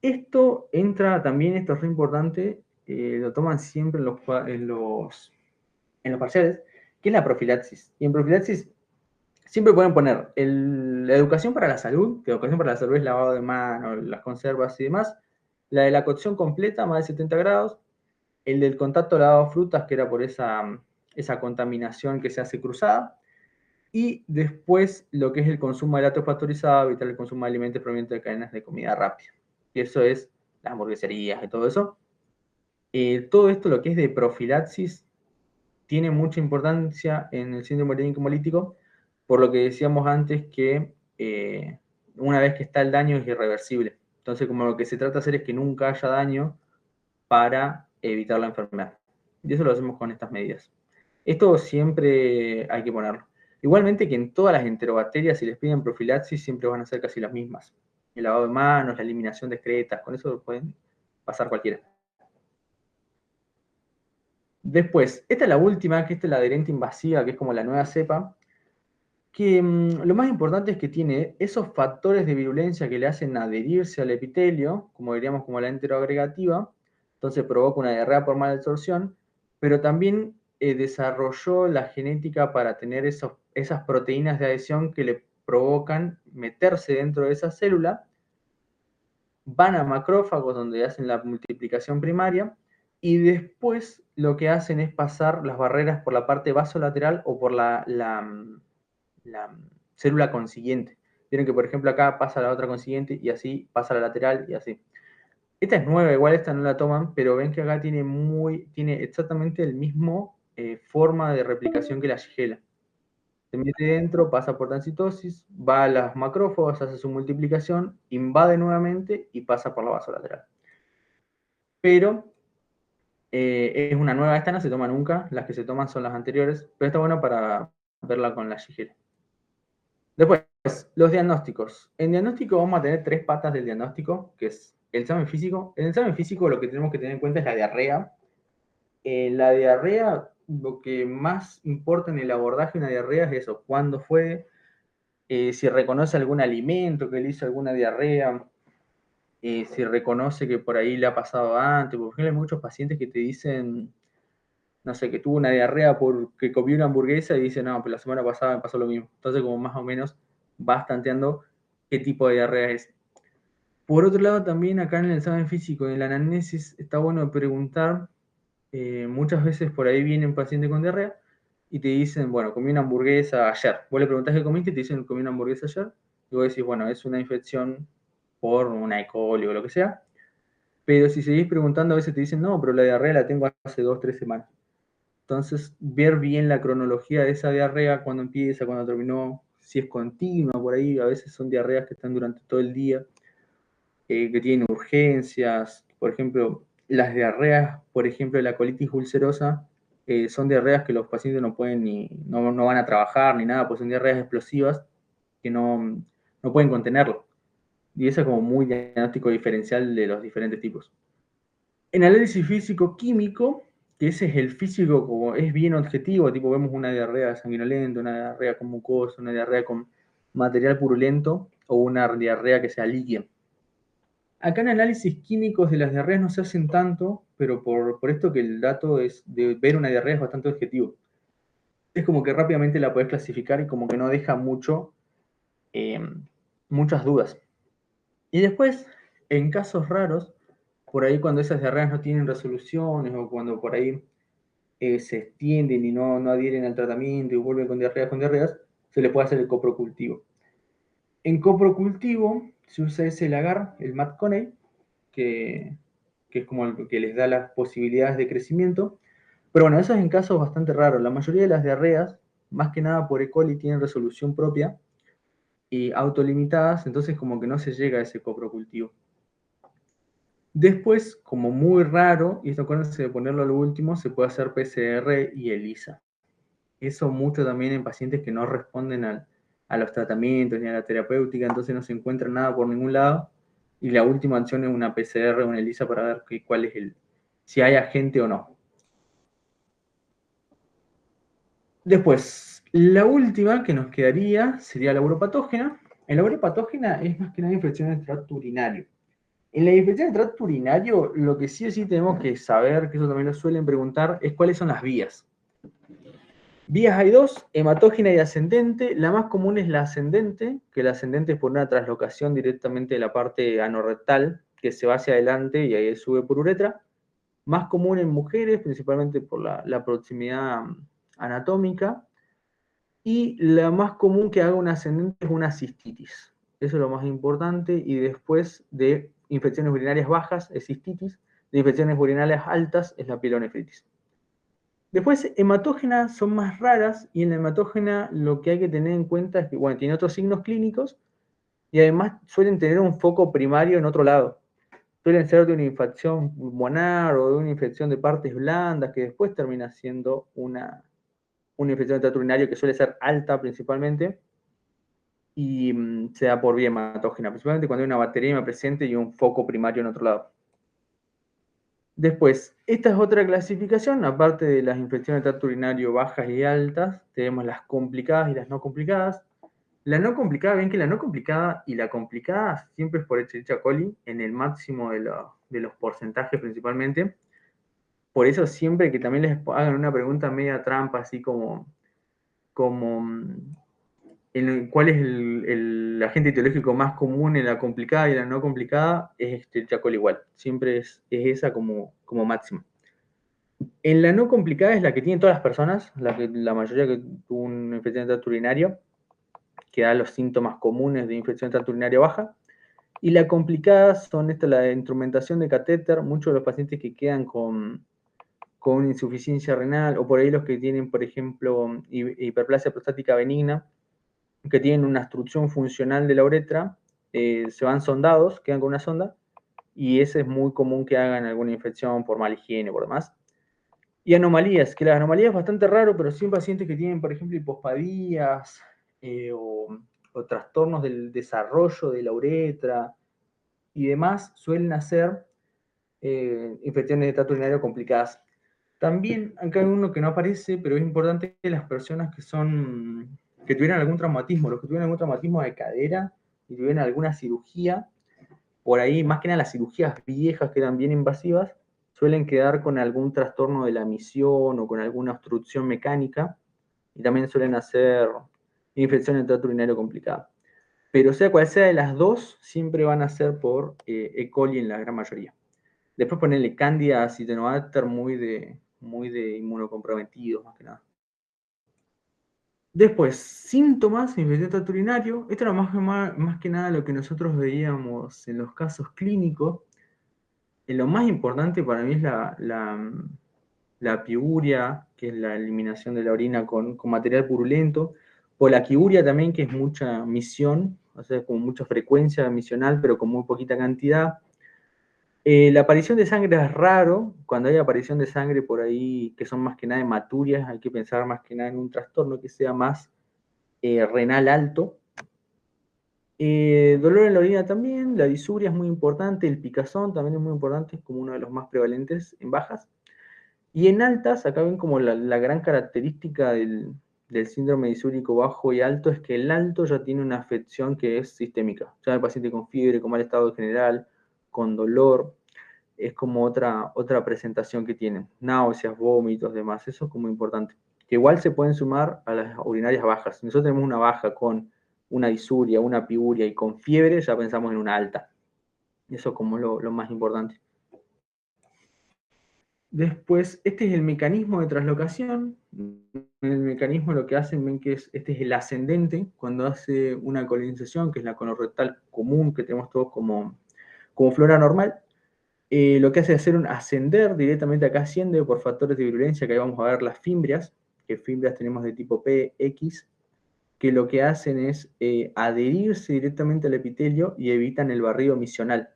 Esto entra también, esto es re importante, lo toman siempre en los parciales, que es la profilaxis. Y en profilaxis siempre pueden poner la educación para la salud, que educación para la salud es lavado de manos, las conservas y demás, la de la cocción completa, más de 70 grados, el del contacto lavado de frutas, que era por esa contaminación que se hace cruzada, y después lo que es el consumo de lácteos pasteurizados, evitar el consumo de alimentos provenientes de cadenas de comida rápida. Y eso es las hamburgueserías y todo eso. Todo esto, lo que es de profilaxis, tiene mucha importancia en el síndrome urémico hemolítico, por lo que decíamos antes que una vez que está el daño es irreversible. Entonces, como lo que se trata de hacer es que nunca haya daño para evitar la enfermedad. Y eso lo hacemos con estas medidas. Esto siempre hay que ponerlo. Igualmente que en todas las enterobacterias, si les piden profilaxis, siempre van a ser casi las mismas. El lavado de manos, la eliminación de excretas, con eso pueden pasar cualquiera. Después, esta es la última, que esta es la adherente invasiva, que es como la nueva cepa, que lo más importante es que tiene esos factores de virulencia que le hacen adherirse al epitelio, como diríamos como la enteroagregativa, entonces provoca una diarrea por mala absorción, pero también desarrolló la genética para tener esas proteínas de adhesión que le provocan meterse dentro de esa célula, van a macrófagos donde hacen la multiplicación primaria, y después lo que hacen es pasar las barreras por la parte vasolateral o por la célula consiguiente. Vieron que, por ejemplo, acá pasa la otra consiguiente y así pasa la lateral y así. Esta es nueva, igual esta no la toman, pero ven que acá tiene exactamente el mismo forma de replicación que la Shigella. Se mete dentro, pasa por transitosis, va a las macrófagos, hace su multiplicación, invade nuevamente y pasa por la vasolateral. Pero es una nueva, esta no se toma nunca, las que se toman son las anteriores, pero está bueno para verla con la Shigella. Después, los diagnósticos. En diagnóstico vamos a tener 3 patas del diagnóstico, que es el examen físico. En el examen físico lo que tenemos que tener en cuenta es la diarrea. La diarrea, lo que más importa en el abordaje de una diarrea es eso, cuándo fue, si reconoce algún alimento que le hizo alguna diarrea, si reconoce que por ahí le ha pasado antes. Por ejemplo, hay muchos pacientes que te dicen, no sé, que tuvo una diarrea porque comió una hamburguesa y dice, no, pero la semana pasada me pasó lo mismo. Entonces, como más o menos vas tanteando qué tipo de diarrea es. Por otro lado, también acá en el examen físico, en la anamnesis, está bueno preguntar, muchas veces por ahí vienen pacientes con diarrea y te dicen, bueno, comí una hamburguesa ayer. Vos le preguntás qué comiste y te dicen, comí una hamburguesa ayer. Y vos decís, bueno, es una infección por una E. coli o lo que sea. Pero si seguís preguntando, a veces te dicen, no, pero la diarrea la tengo hace 2 o 3 semanas. Entonces, ver bien la cronología de esa diarrea, cuándo empieza, cuándo terminó, si es continua por ahí, a veces son diarreas que están durante todo el día, que tienen urgencias. Por ejemplo, las diarreas, por ejemplo, de la colitis ulcerosa, son diarreas que los pacientes no pueden no van a trabajar ni nada, pues son diarreas explosivas que no pueden contenerlo. Y eso es como muy diagnóstico diferencial de los diferentes tipos. En análisis físico-químico, que ese es el físico, como es bien objetivo, tipo vemos una diarrea sanguinolenta, una diarrea con mucosa, una diarrea con material purulento o una diarrea que sea líquida. Acá en análisis químicos de las diarreas no se hacen tanto, pero por esto que el dato de ver una diarrea es bastante objetivo. Es como que rápidamente la podés clasificar y como que no deja muchas dudas. Y después, en casos raros, por ahí cuando esas diarreas no tienen resoluciones o cuando por ahí se extienden y no adhieren al tratamiento y vuelven con diarreas, se le puede hacer el coprocultivo. En coprocultivo se usa ese lagar, el MAT-Coney, que es como el que les da las posibilidades de crecimiento. Pero bueno, eso es en casos bastante raros. La mayoría de las diarreas, más que nada por E. coli, tienen resolución propia y autolimitadas, entonces como que no se llega a ese coprocultivo. Después, como muy raro, y esto acuérdense de ponerlo al último, se puede hacer PCR y ELISA. Eso mucho también en pacientes que no responden a los tratamientos ni a la terapéutica, entonces no se encuentra nada por ningún lado. Y la última opción es una PCR o una ELISA para ver cuál es si hay agente o no. Después, la última que nos quedaría sería la uropatógena. En la uropatógena es más que nada infección del tracto urinario. En la infección del tracto urinario, lo que sí o sí tenemos que saber, que eso también lo suelen preguntar, es cuáles son las vías. Vías hay 2, hematógena y ascendente. La más común es la ascendente, que la ascendente es por una traslocación directamente de la parte anorrectal, que se va hacia adelante y ahí sube por uretra. Más común en mujeres, principalmente por la proximidad anatómica. Y la más común que haga un ascendente es una cistitis. Eso es lo más importante. Y después de infecciones urinarias bajas es cistitis, de infecciones urinarias altas es la pielonefritis. Después, hematógenas son más raras y en la hematógena lo que hay que tener en cuenta es que, bueno, tiene otros signos clínicos y además suelen tener un foco primario en otro lado. Suelen ser de una infección pulmonar o de una infección de partes blandas que después termina siendo una infección de tracto urinario que suele ser alta principalmente y se da por vía hematógena, principalmente cuando hay una bacteriemia presente y un foco primario en otro lado. Después, esta es otra clasificación, aparte de las infecciones de tracto urinario bajas y altas, tenemos las complicadas y las no complicadas. La no complicada, bien que la no complicada y la complicada siempre es por Escherichia coli, en el máximo de los porcentajes principalmente. Por eso siempre que también les hagan una pregunta media trampa, así como ¿cuál es el agente etiológico más común en la complicada y la no complicada? Es Escherichia coli igual. Siempre es esa como máxima. En la no complicada es la que tienen todas las personas, la mayoría que tuvo una infección de tracto urinario, que da los síntomas comunes de infección de tracto urinario baja. Y la complicada son la instrumentación de catéter, muchos de los pacientes que quedan con insuficiencia renal, o por ahí los que tienen, por ejemplo, hiperplasia prostática benigna, que tienen una obstrucción funcional de la uretra, se van sondados, quedan con una sonda, y ese es muy común que hagan alguna infección por mala higiene o por demás. Y anomalías, que las anomalías es bastante raro, pero sí en pacientes que tienen, por ejemplo, hipospadías o trastornos del desarrollo de la uretra y demás, suelen hacer infecciones de tracto urinario complicadas. También acá hay uno que no aparece, pero es importante que las personas que tuvieran algún traumatismo, los que tuvieran algún traumatismo de cadera y tuvieran alguna cirugía, por ahí, más que nada las cirugías viejas que eran bien invasivas, suelen quedar con algún trastorno de la misión o con alguna obstrucción mecánica, y también suelen hacer infecciones de tracto urinario complicada. Pero sea cual sea de las dos, siempre van a ser por E. coli en la gran mayoría. Después ponerle Candida Acinetobacter muy de inmunocomprometidos, más que nada. Después, síntomas, infección de tracto urinario. Esto era más que nada lo que nosotros veíamos en los casos clínicos. Lo más importante para mí es la piuria, que es la eliminación de la orina con material purulento, o la quiuria también, que es mucha misión, o sea, con mucha frecuencia misional, pero con muy poquita cantidad. La aparición de sangre es raro, cuando hay aparición de sangre por ahí, que son más que nada hematurias, hay que pensar más que nada en un trastorno que sea más renal alto. Dolor en la orina también, la disuria es muy importante, el picazón también es muy importante, es como uno de los más prevalentes en bajas. Y en altas, acá ven como la gran característica del síndrome disúrico bajo y alto es que el alto ya tiene una afección que es sistémica. Ya el paciente con fiebre, con mal estado general, con dolor, es como otra presentación que tienen. Náuseas, vómitos, demás, eso es como importante. Que igual se pueden sumar a las urinarias bajas. Si nosotros tenemos una baja con una disuria, una piuria y con fiebre, ya pensamos en una alta. Eso es como lo más importante. Después, este es el mecanismo de traslocación. El mecanismo lo que hacen, ven que este es el ascendente, cuando hace una colonización, que es la colorectal común que tenemos todos como flora normal. Lo que hace es hacer un ascender directamente, acá asciende por factores de virulencia, que ahí vamos a ver las fimbrias, que fimbrias tenemos de tipo P, X, que lo que hacen es adherirse directamente al epitelio y evitan el barrido misional.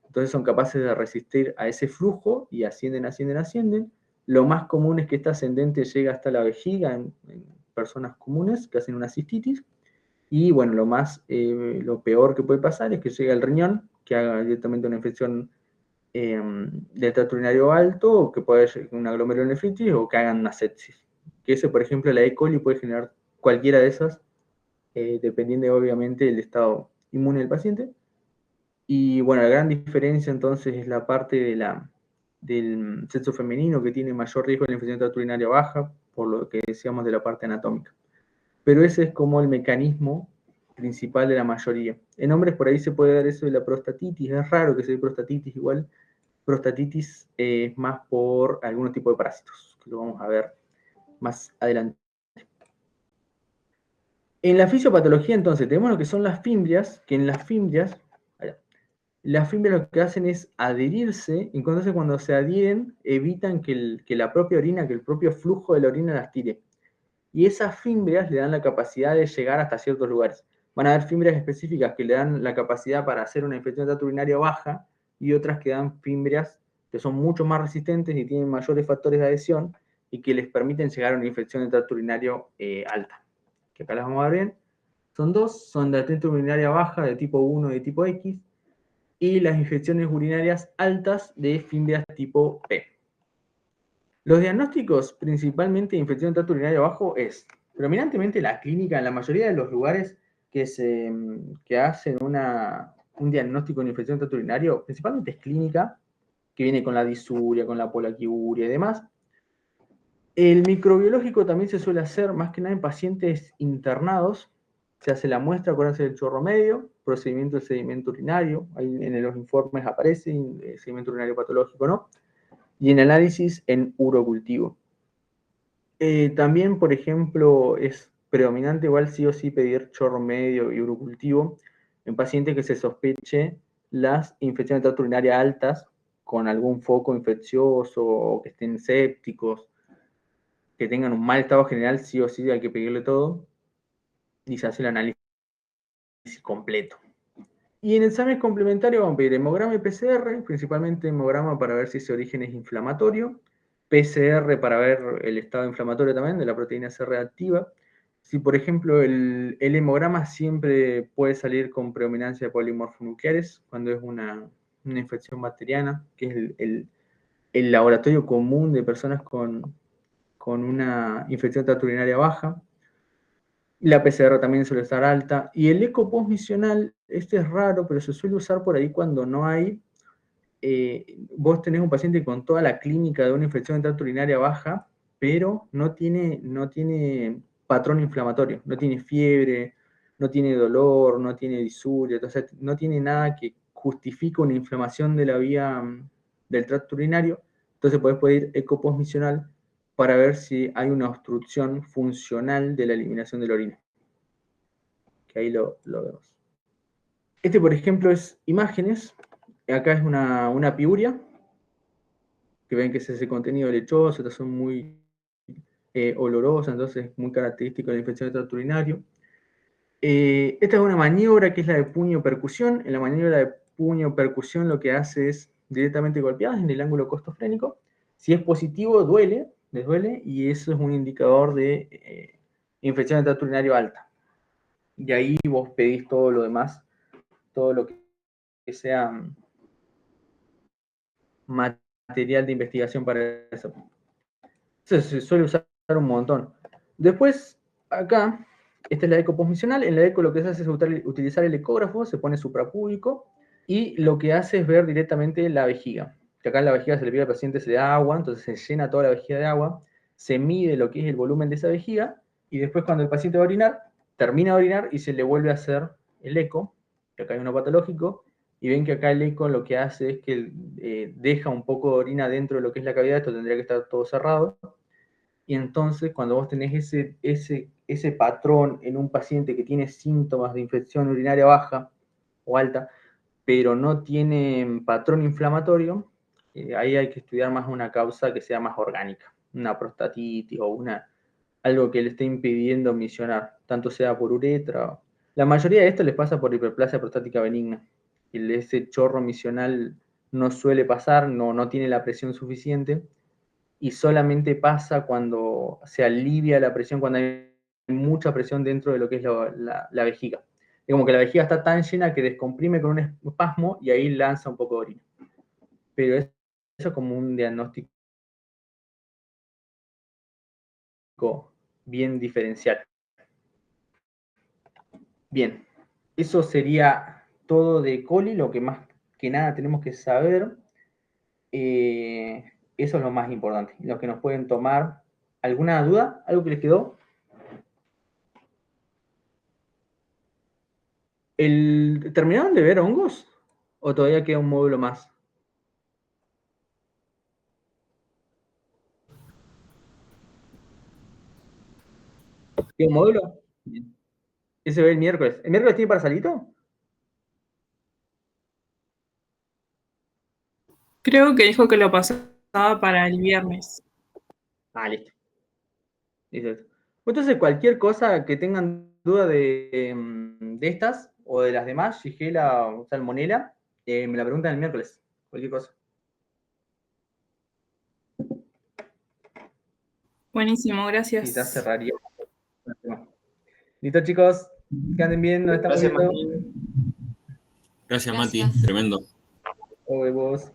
Entonces son capaces de resistir a ese flujo y ascienden, ascienden, ascienden. Lo más común es que esta ascendente llega hasta la vejiga en personas comunes que hacen una cistitis. Y bueno, lo peor que puede pasar es que llegue al riñón, que haga directamente una infección del tracto urinario alto, o que pueda ser una glomerulonefritis o que hagan una sepsis. Que ese, por ejemplo, la E. coli puede generar cualquiera de esas, dependiendo obviamente del estado inmune del paciente. Y bueno, la gran diferencia entonces es la parte del sexo femenino, que tiene mayor riesgo de la infección de tracto urinario baja, por lo que decíamos de la parte anatómica. Pero ese es como el mecanismo principal de la mayoría. En hombres por ahí se puede dar eso de la prostatitis, es raro que se dé prostatitis igual. Prostatitis es más por algún tipo de parásitos, que lo vamos a ver más adelante. En la fisiopatología entonces tenemos lo que son las fimbrias, que en las fimbrias lo que hacen es adherirse, y entonces cuando se adhieren evitan que la propia orina, que el propio flujo de la orina las tire. Y esas fimbrias le dan la capacidad de llegar hasta ciertos lugares. Van a haber fimbrias específicas que le dan la capacidad para hacer una infección de tracto urinario baja, y otras que dan fimbrias que son mucho más resistentes y tienen mayores factores de adhesión y que les permiten llegar a una infección de tracto urinario alta. Que acá las vamos a ver bien. Son dos, son de tracto urinaria baja de tipo 1 y de tipo X. y las infecciones urinarias altas de fimbrias tipo P. Los diagnósticos principalmente de infección de tracto urinario bajo es predominantemente la clínica en la mayoría de los lugares que hacen un diagnóstico de infección de tracto urinario, principalmente es clínica, que viene con la disuria, con la polaquiuria y demás. El microbiológico también se suele hacer más que nada en pacientes internados. Se hace la muestra, acuérdense del chorro medio, procedimiento de sedimento urinario, ahí en los informes aparece sedimento urinario patológico, ¿no? Y en análisis en urocultivo. También, por ejemplo, es predominante igual sí o sí pedir chorro medio y urocultivo en pacientes que se sospeche las infecciones de tracto urinario altas con algún foco infeccioso o que estén sépticos, que tengan un mal estado general, sí o sí hay que pedirle todo y se hace el análisis completo. Y en exámenes complementarios vamos a pedir hemograma y PCR, principalmente hemograma para ver si ese origen es inflamatorio, PCR para ver el estado inflamatorio también de la proteína C reactiva. Si, por ejemplo, el hemograma siempre puede salir con predominancia de polimorfonucleares cuando es una infección bacteriana, que es el laboratorio común de personas con una infección tracto urinaria baja. La PCR también suele estar alta. Y el eco postmisional, este es raro, pero se suele usar por ahí cuando no hay. Vos tenés un paciente con toda la clínica de una infección de tracto urinaria baja, pero no tiene patrón inflamatorio, no tiene fiebre, no tiene dolor, no tiene disuria, entonces no tiene nada que justifique una inflamación de la vía del tracto urinario. Entonces podés pedir eco postmisional para ver si hay una obstrucción funcional de la eliminación de la orina. Que ahí lo vemos. Este, por ejemplo, es imágenes. Acá es una piuria, que ven que es ese contenido lechoso, estas son muy olorosas, entonces muy característico de la infección de tracto urinario. Esta es una maniobra que es la de puño-percusión. En la maniobra de puño-percusión lo que hace es directamente golpeadas en el ángulo costofrénico. Si es positivo, les duele, y eso es un indicador de infección de tracto urinario alta. Y ahí vos pedís todo lo demás, todo lo que sea material de investigación para eso. Entonces se suele usar un montón. Después, acá, esta es la eco postmisional. En la eco lo que se hace es utilizar el ecógrafo, se pone suprapúbico y lo que hace es ver directamente la vejiga. Que acá en la vejiga se le pide al paciente, se le da agua, entonces se llena toda la vejiga de agua, se mide lo que es el volumen de esa vejiga y después cuando el paciente va a orinar, termina de orinar y se le vuelve a hacer el eco, que acá hay uno patológico, y ven que acá el eco lo que hace es que deja un poco de orina dentro de lo que es la cavidad, esto tendría que estar todo cerrado, y entonces cuando vos tenés ese patrón en un paciente que tiene síntomas de infección urinaria baja o alta, pero no tiene patrón inflamatorio, ahí hay que estudiar más una causa que sea más orgánica, una prostatitis o algo que le esté impidiendo misionar, tanto sea por uretra. La mayoría de esto les pasa por hiperplasia prostática benigna. Ese chorro misional no suele pasar, no tiene la presión suficiente, y solamente pasa cuando se alivia la presión, cuando hay mucha presión dentro de lo que es la vejiga. Es como que la vejiga está tan llena que descomprime con un espasmo y ahí lanza un poco de orina. Pero eso es como un diagnóstico bien diferencial. Bien, eso sería todo de coli, lo que más que nada tenemos que saber. Eso es lo más importante, lo que nos pueden tomar. ¿Alguna duda? ¿Algo que les quedó? ¿Terminaron de ver hongos? ¿O todavía queda un módulo más? ¿Queda un módulo? Bien. Ese ve el miércoles. ¿El miércoles tiene para salito? Creo que dijo que lo pasaba para el viernes. Ah, listo. Listo. Entonces, cualquier cosa que tengan duda de estas o de las demás, Shigella o Salmonella, me la preguntan el miércoles. Cualquier cosa. Buenísimo, Y ya gracias. cerraría. Listo, chicos. Que anden bien, nos estamos Gracias, viendo. Martín. Gracias, Mati, Gracias. tremendo. O de vos.